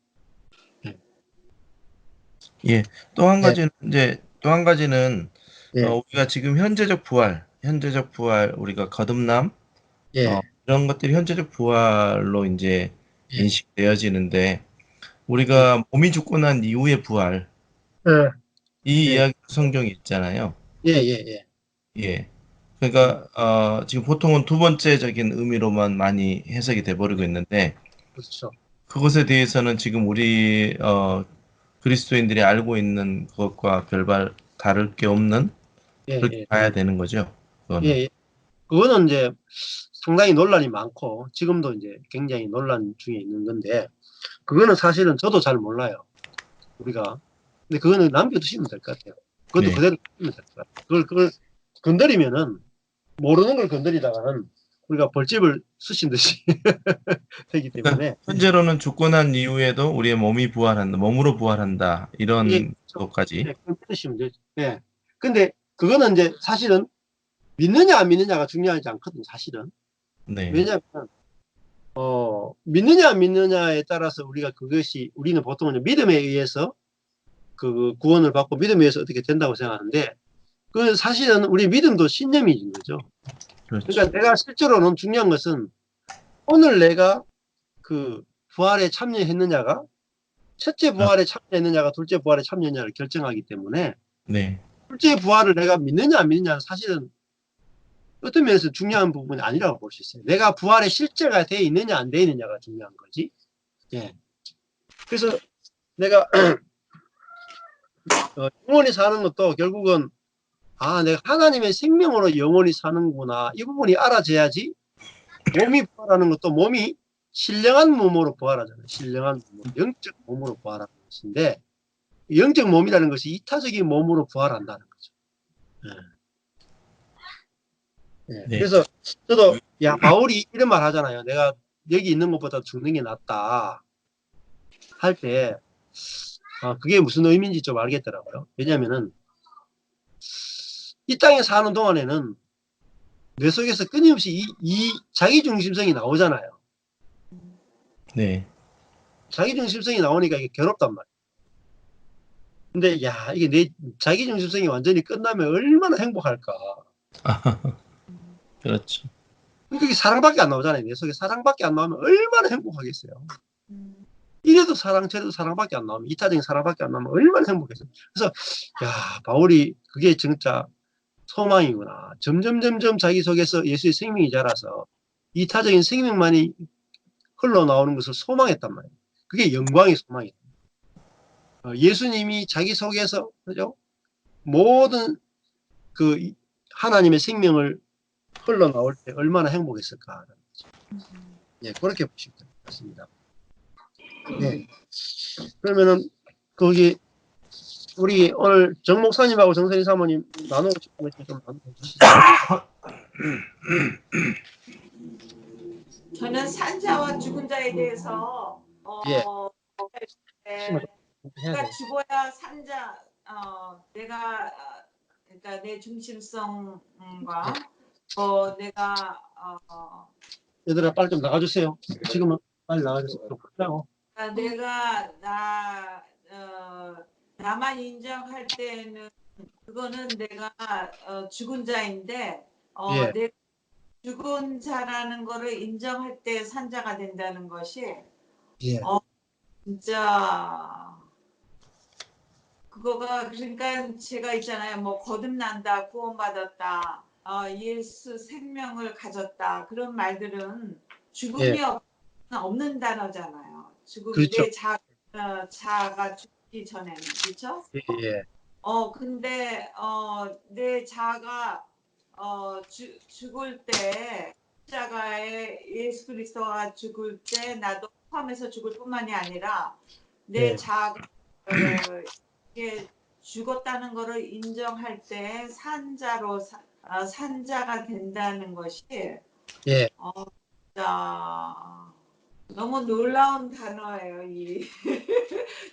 예. 또 한 네. 가지는 이제 또 한 가지는 예. 우리가 지금 현재적 부활 우리가 거듭남 예. 이런 것들이 현재적 부활로 이제 예. 인식되어지는데 예. 우리가 몸이 죽고 난 이후의 부활 예. 이 예. 이야기 성경에 있잖아요. 예. 예. 예. 예. 그러니까 지금 보통은 두 번째적인 의미로만 많이 해석이 돼 버리고 있는데 그렇죠. 그것에 대해서는 지금 우리 그리스도인들이 알고 있는 것과 별반 다를 게 없는 예. 그렇게 예. 봐야 되는 거죠. 예. 그거는. 예. 그거는 이제 상당히 논란이 많고 지금도 이제 굉장히 논란 중에 있는 건데 그거는 사실은 저도 잘 몰라요. 우리가. 근데 그거는 남겨두시면 될 것 같아요. 그것도 네. 그대로 두시면 될 것 같아요. 그걸 건드리면은 모르는 걸 건드리다가는 우리가 벌집을 쓰신 듯이 되기 그러니까 때문에 현재로는 죽고 난 이후에도 우리의 몸이 부활한다, 몸으로 부활한다 이게 이런 것까지. 네, 끊으시면 되죠. 예. 근데 그거는 이제 사실은 믿느냐 안 믿느냐가 중요하지 않거든, 사실은. 네, 왜냐하면 믿느냐 안 믿느냐에 따라서 우리는 보통 이제 믿음에 의해서 그 구원을 받고 믿음에 의해서 어떻게 된다고 생각하는데 그 사실은 우리 믿음도 신념인 거죠. 그렇죠. 그러니까 내가 실제로는 중요한 것은 오늘 내가 그 부활에 참여했느냐가 첫째 아, 부활에 참여했느냐가 둘째 부활에 참여했느냐를 결정하기 때문에 네, 둘째 부활을 내가 믿느냐 안 믿느냐는 사실은 어떤 면에서 중요한 부분이 아니라고 볼 수 있어요. 내가 부활에 실제가 돼 있느냐 안 돼 있느냐가 중요한 거지. 예. 그래서 내가 영원히 사는 것도 결국은 내가 하나님의 생명으로 영원히 사는구나. 이 부분이 알아져야지 몸이 부활하는 것도 몸이 신령한 몸으로 부활하잖아요. 신령한 몸, 영적 몸으로 부활하는 것인데 영적 몸이라는 것이 이타적인 몸으로 부활한다는 거죠. 예. 예. 네. 그래서 저도 바울이 이런 말 하잖아요. 내가 여기 있는 것보다 죽는 게 낫다 할 때 그게 무슨 의미인지 좀 알겠더라고요. 왜냐면은 이 땅에 사는 동안에는 뇌 속에서 끊임없이 이 자기중심성이 나오잖아요. 네. 자기중심성이 나오니까 이게 괴롭단 말이에요. 근데 이게 내 자기중심성이 완전히 끝나면 얼마나 행복할까. 그렇죠. 그게 사랑밖에 안 나오잖아요. 내 속에 사랑밖에 안 나오면 얼마나 행복하겠어요. 음. 이래도 사랑, 저래도 사랑밖에 안 나오면, 이타적인 사랑밖에 안 나오면 얼마나 행복했어요. 그래서 바울이 그게 진짜 소망이구나. 점점 자기 속에서 예수의 생명이 자라서 이타적인 생명만이 흘러나오는 것을 소망했단 말이에요. 그게 영광의 소망이에요. 예수님이 자기 속에서 그죠? 모든 그 하나님의 생명을 흘러나올 때 얼마나 행복했을까. 예, 그렇게 보시면 될 것 같습니다. 네. 그러면은 거기 우리 오늘 정 목사님하고 정선희 사모님 나누고 싶은 것 좀 나눠 주시죠. 저는 산자와 죽은 자에 대해서 예. 네, 해야 내가 돼. 죽어야 산자 내가 그러니까 내 중심성과 예. 내가 얘들아 빨리 좀 나가주세요. 지금은 빨리 나가주세요. 좀 크다고. 내가 나만 인정할 때는 그거는 내가 죽은 자인데 예. 내가 죽은 자라는 거를 인정할 때 산자가 된다는 것이 예. 진짜 그거가 그러니까 제가 있잖아요. 뭐 거듭난다, 구원받았다, 예수 생명을 가졌다 그런 말들은 예. 죽음이 없는 단어잖아요. 죽음 그렇죠. 내 자아가 죽기 전에는 그렇죠? 예. 예. 근데 내 자아가 죽을 때 십자가에 예수 그리스도가 죽을 때 나도 포함해서 죽을 뿐만이 아니라 내 예. 자아가 이게 죽었다는 거를 인정할 때 산자가 된다는 것이 예. 진짜 너무 놀라운 단어예요. 이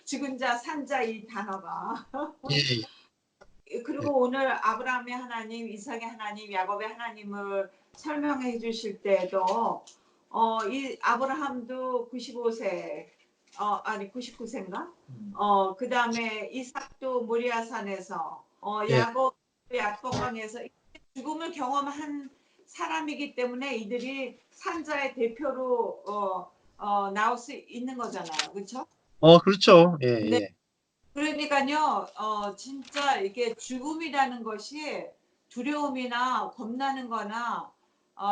죽은 자, 산자 이 단어가. 예. 그리고 오늘 아브라함의 하나님, 이삭의 하나님, 야곱의 하나님을 설명해 주실 때도 이 아브라함도 95세, 아니 99세인가? 그 다음에 이삭도 모리아산에서, 예. 야곱 약복강에서 죽음을 경험한 사람이기 때문에 이들이 산자의 대표로 나올 수 있는 거잖아요, 그렇죠? 그렇죠. 예. 네. 예. 그러니까요, 진짜 이게 죽음이라는 것이 두려움이나 겁나는 거나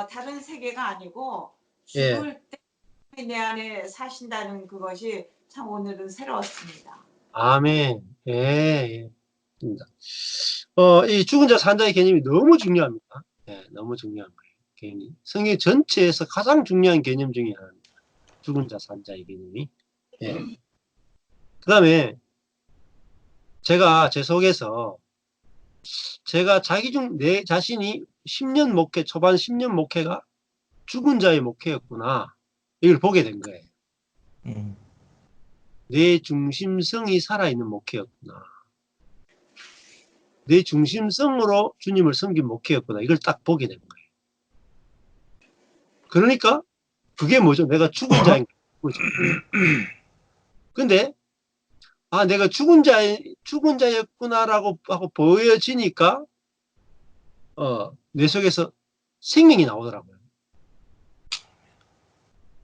다른 세계가 아니고 예. 죽을 때 내 안에 사신다는 그것이 참 오늘은 새로웠습니다. 아멘. 예. 예. 입니다. 이 죽은 자 산자의 개념이 너무 중요합니다. 예. 너무 중요한 거예요. 개념이. 성경 전체에서 가장 중요한 개념 중에 하나입니다. 죽은 자, 산 자의 개념이. 예. 그 다음에 제가 제 속에서 제가 내 자신이 10년 목회, 초반 10년 목회가 죽은 자의 목회였구나. 이걸 보게 된 거예요. 음. 내 중심성이 살아있는 목회였구나. 내 중심성으로 주님을 섬긴 목회였구나. 이걸 딱 보게 된 거예요. 그러니까 그게 뭐죠? 내가 죽은 자인 거죠. 근데 내가 죽은 자였구나라고 하고 보여지니까 내 속에서 생명이 나오더라고요.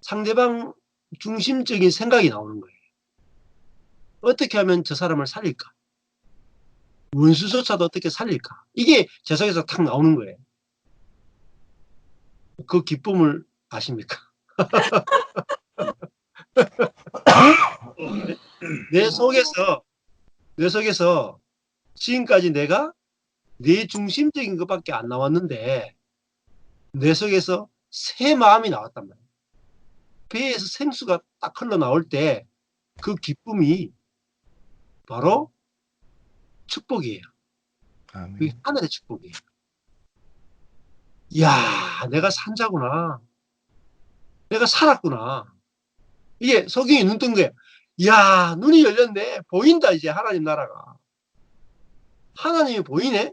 상대방 중심적인 생각이 나오는 거예요. 어떻게 하면 저 사람을 살릴까? 원수조차도 어떻게 살릴까? 이게 제 속에서 탁 나오는 거예요. 그 기쁨을 아십니까? 내 속에서 지금까지 내가 내 중심적인 것밖에 안 나왔는데 내 속에서 새 마음이 나왔단 말이에요. 배에서 생수가 딱 흘러나올 때 그 기쁨이 바로 축복이에요. 그게 아멘. 하늘의 축복이에요. 이야, 내가 산자구나. 내가 살았구나. 이게 성경이 눈 뜬 거예요. 이야, 눈이 열렸네. 보인다, 이제 하나님 나라가. 하나님이 보이네?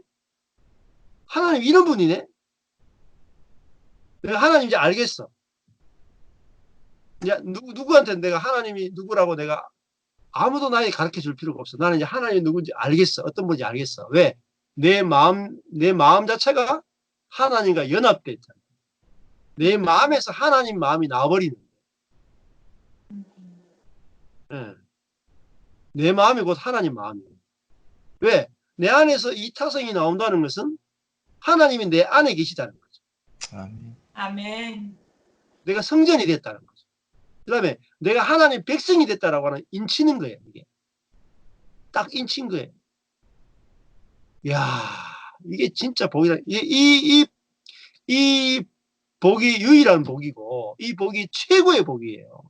하나님 이런 분이네? 내가 하나님 이제 알겠어. 이제 누구한테 내가 하나님이 누구라고 내가 아무도 나에게 가르쳐 줄 필요가 없어. 나는 이제 하나님이 누군지 알겠어. 어떤 분인지 알겠어. 왜? 내 마음 자체가 하나님과 연합돼 있잖아. 내 마음에서 하나님 마음이 나와버리는 거야. 예. 내 마음이 곧 하나님 마음이에요. 왜? 내 안에서 이타성이 나온다는 것은 하나님이 내 안에 계시다는 거죠. 아멘. 아멘. 내가 성전이 됐다는 거죠. 그 다음에 내가 하나님 백성이 됐다라고 하는 인치는 거예요. 이게 딱 인친 거예요. 이야, 이게 진짜 복이다. 이 복이 유일한 복이고 이 복이 최고의 복이에요.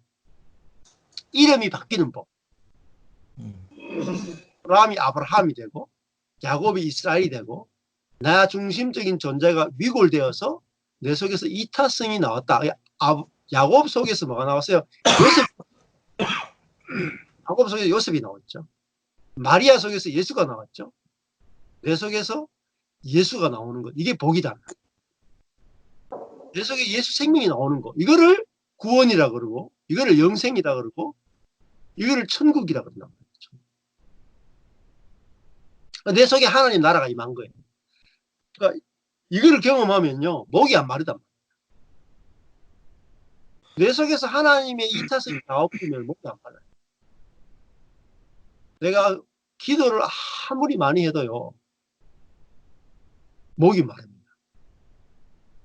이름이 바뀌는 복. 음. 아브라함이 아브라함이 되고 야곱이 이스라엘이 되고 나 중심적인 존재가 위골되어서 내 속에서 이타성이 나왔다. 야곱 속에서 뭐가 나왔어요? 야곱 속에서 요셉이 나왔죠. 마리아 속에서 예수가 나왔죠. 내 속에서 예수가 나오는 것. 이게 복이다. 내 속에 예수 생명이 나오는 거. 이거를 구원이라 그러고 이거를 영생이라 그러고 이거를 천국이라 그런단 말이죠. 내 속에 하나님 나라가 임한 거예요. 그러니까 이거를 경험하면요. 목이 안 마르단 말이에요. 내 속에서 하나님의 이타성이 나와버리면 목이 안 말라요. 내가 기도를 아무리 많이 해도요. 목이 마릅니다.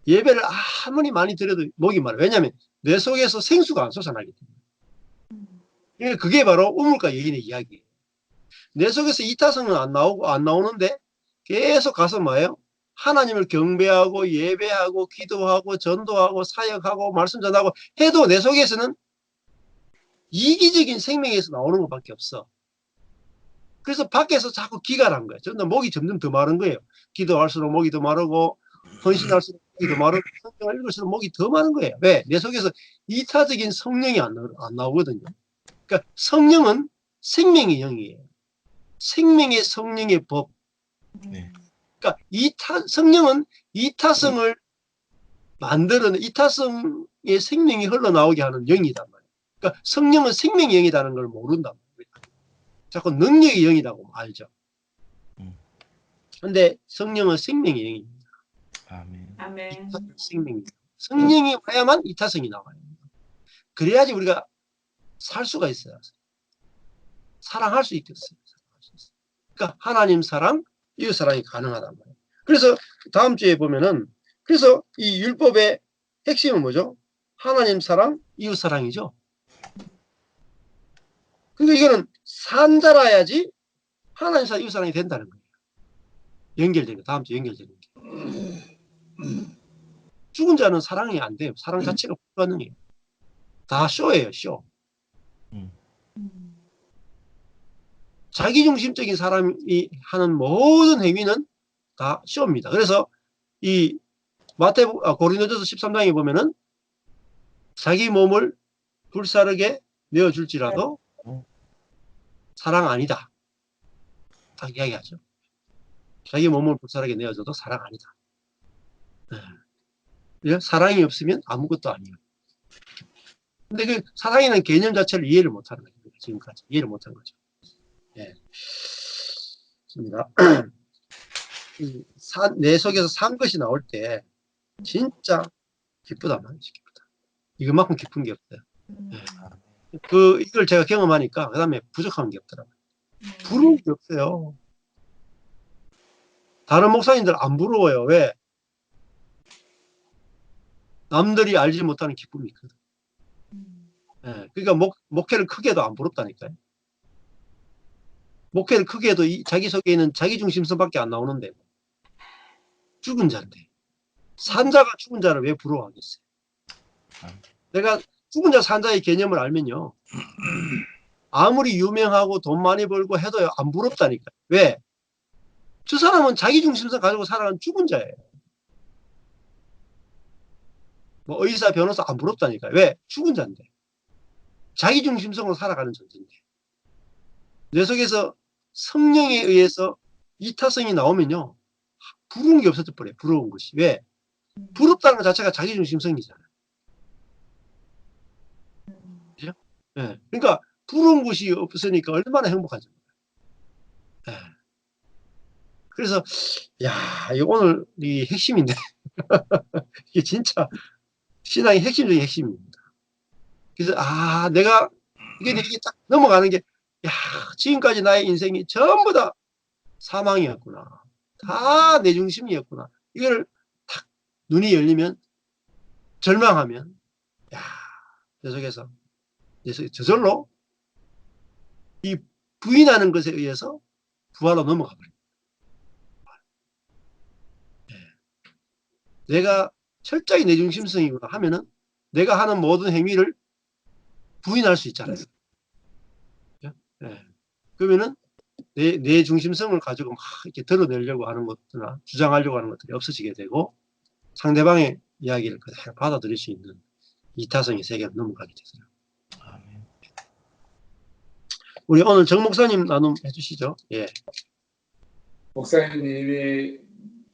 예배를 아무리 많이 드려도 목이 마르요. 왜냐하면 내 속에서 생수가 안 솟아나기 때문에. 그게 바로 우물가 여인의 이야기예요. 내 속에서 이타성은 안 나오는데 계속 가서 뭐예요? 하나님을 경배하고 예배하고 기도하고 전도하고 사역하고 말씀 전하고 해도 내 속에서는 이기적인 생명에서 나오는 것밖에 없어. 그래서 밖에서 자꾸 기갈한 거예요. 목이 점점 더 마른 거예요. 기도할수록 목이 더 마르고 헌신할수록 목이 더 마르고 성경을 읽을수록 목이 더 마른 거예요. 왜? 내 속에서 이타적인 성령이 안 나오거든요. 그러니까 성령은 생명의 영이에요. 생명의 성령의 법. 네. 그러니까 성령은 이타성을 만드는 이타성의 생명이 흘러나오게 하는 영이단 말이에요. 그러니까 성령은 생명의 영이라는 걸 모른단 말이에요. 자꾸 능력의 영이라고 알죠. 근데 성령은 생명의 영입니다. 아멘. 아멘. 생명입니다. 성령이 와야만 이타성이 나와요. 그래야지 우리가 살 수가 있어요. 사랑할 수 있겠어요. 그러니까 하나님 사랑, 이웃 사랑이 가능하단 말이에요. 그래서 다음 주에 보면은 그래서 이 율법의 핵심은 뭐죠? 하나님 사랑, 이웃 사랑이죠. 그러니까 이거는 산자라야지 하나님 사랑, 이웃 사랑이 된다는 거예요. 연결되는 거. 다음 주에 연결되는 게. 죽은 자는 사랑이 안 돼요. 사랑 자체가 불가능해요. 다 쇼예요, 쇼. 음. 자기중심적인 사람이 하는 모든 행위는 다 쇼입니다. 그래서 이 고린도전서 13장에 보면은 자기 몸을 불사르게 내어줄지라도 사랑 아니다. 딱 이야기하죠. 자기 몸을 불사르게 내어줘도 사랑 아니다. 네. 사랑이 없으면 아무것도 아니에요. 근데 그 사랑이라는 개념 자체를 이해를 못하는 거죠. 지금까지 이해를 못한 거죠. 예. 좋습니다. 내 속에서 산 것이 나올 때 진짜 기쁘다 말이지. 기쁘다. 이것만큼 기쁜 게 없어요. 예. 이걸 제가 경험하니까 그 다음에 부족한 게 없더라고요. 부러운 게 없어요. 다른 목사님들 안 부러워요. 왜? 남들이 알지 못하는 기쁨이 있거든. 예. 그러니까 목회를 크게 해도 안 부럽다니까요. 목회를 크게 해도 자기 속에 있는 자기중심성밖에 안 나오는데 죽은 자인데 산자가 죽은 자를 왜 부러워하겠어요? 내가 죽은 자 산자의 개념을 알면요. 아무리 유명하고 돈 많이 벌고 해도 안 부럽다니까. 왜? 저 사람은 자기중심성 가지고 살아가는 죽은 자예요. 뭐 의사, 변호사 안 부럽다니까. 왜? 죽은 자인데. 자기중심성으로 살아가는 존재인데. 내 속에서 성령에 의해서 이타성이 나오면요. 부러운 게 없어져 버려요. 부러운 것이. 왜? 부럽다는 것 자체가 자기중심성이잖아요. 그죠? 예. 그러니까 부러운 것이 없으니까 얼마나 행복하죠. 예. 그래서 야, 이거 오늘 이 핵심인데 이게 진짜 신앙의 핵심 중의 핵심입니다. 그래서 내가 이게 딱 넘어가는 게 야, 지금까지 나의 인생이 전부 다 사망이었구나. 다 내 중심이었구나. 이걸 탁 눈이 열리면 절망하면 야, 내 속에서 저절로 이 부인하는 것에 의해서 부활로 넘어가 버려요. 내가 철저히 내 중심성이구나 하면은 내가 하는 모든 행위를 부인할 수 있잖아요. 네. 그러면은 내 중심성을 가지고 막 이렇게 드러내려고 하는 것들이나 주장하려고 하는 것들이 없어지게 되고 상대방의 이야기를 그대로 받아들일 수 있는 이타성의 세계로 넘어가게 되더라고요. 우리 오늘 정 목사님 나눔 해주시죠. 예. 목사님이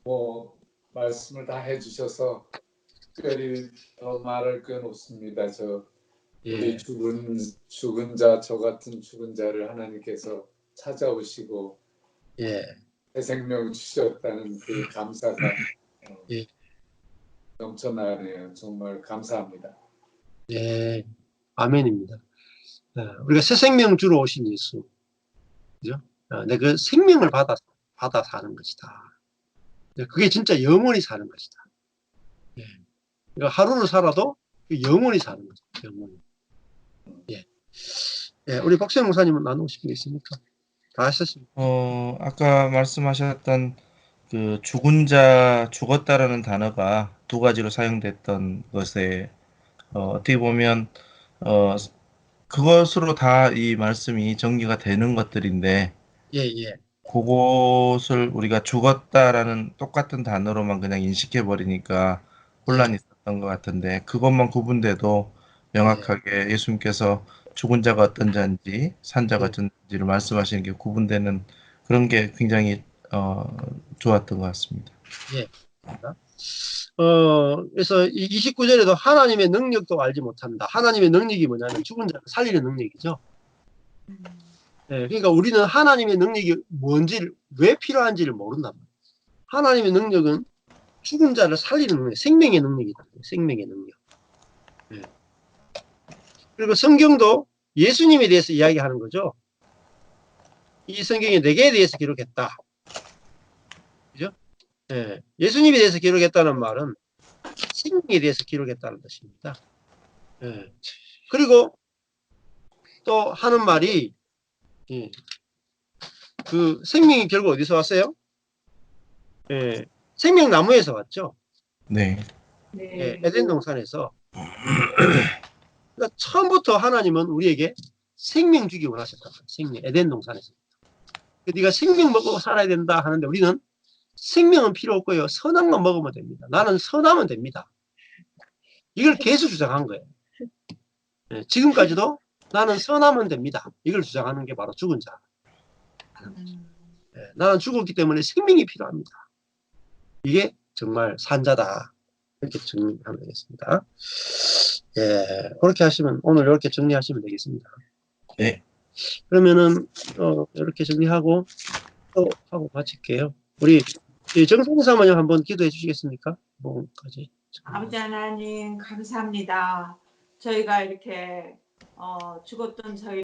뭐 말씀을 다 해주셔서 특별히 더 말할 건 없습니다. 우리 예. 죽은 자, 저 같은 죽은 자를 하나님께서 찾아오시고 예. 새 생명 주셨다는 그 감사가 예. 넘쳐나네요. 정말 감사합니다. 예. 아멘입니다. 우리가 새 생명 주러 오신 예수. 그죠? 내 그 생명을 받아 사는 것이다. 그게 진짜 영원히 사는 것이다. 예. 그러니까 하루를 살아도 영원히 사는 거죠. 영원히. 예. 예. 우리 박수영 목사님은 나누고 싶은 게 있습니까? 다 하셨습니까? 아까 말씀하셨던 그 죽었다라는 단어가 두 가지로 사용됐던 것에 어떻게 보면 어, 그것으로 다 이 말씀이 전개가 되는 것들인데 예, 예. 그것을 우리가 죽었다라는 똑같은 단어로만 그냥 인식해 버리니까 예. 혼란이 있었던 것 같은데 그것만 구분돼도 예. 명확하게 예수님께서 죽은 자가 어떤 자인지 산 자가 예. 어떤 자인지를 말씀하시는 게 구분되는 그런 게 굉장히 좋았던 것 같습니다. 예. 그래서 이 29절에도 하나님의 능력도 알지 못한다. 하나님의 능력이 뭐냐면 죽은 자를 살리는 능력이죠. 예, 그러니까 우리는 하나님의 능력이 뭔지를, 왜 필요한지를 모른단 말이에요. 하나님의 능력은 죽은 자를 살리는 능력, 생명의 능력이다. 생명의 능력. 예. 그리고 성경도 예수님에 대해서 이야기하는 거죠. 이 성경에 내게 대해서 기록했다. 그죠? 예. 예수님에 대해서 기록했다는 말은 생명에 대해서 기록했다는 뜻입니다. 예. 그리고 또 하는 말이 예. 그 생명이 결국 어디서 왔어요? 예. 생명나무에서 왔죠. 네. 네. 에덴 동산에서 그러니까 처음부터 하나님은 우리에게 생명 주기 원하셨단 말이에요. 생명, 에덴 동산에서. 네가 생명 먹고 살아야 된다 하는데 우리는 생명은 필요 없고요. 선악만 먹으면 됩니다. 나는 선하면 됩니다. 이걸 계속 주장한 거예요. 지금까지도 나는 선하면 됩니다. 이걸 주장하는 게 바로 죽은 자. 나는 죽었기 때문에 생명이 필요합니다. 이게 정말 산자다. 이렇게 정리하면 되겠습니다. 그렇게 하시면 오늘 이렇게 정리하시면 되겠습니다. 네. 그러면은 이렇게 정리하고 또 하고 마칠게요. 우리 정선 사모님 한번 기도해 주시겠습니까? 뭐까지. 아버지 하나님 감사합니다. 저희가 이렇게 죽었던 저희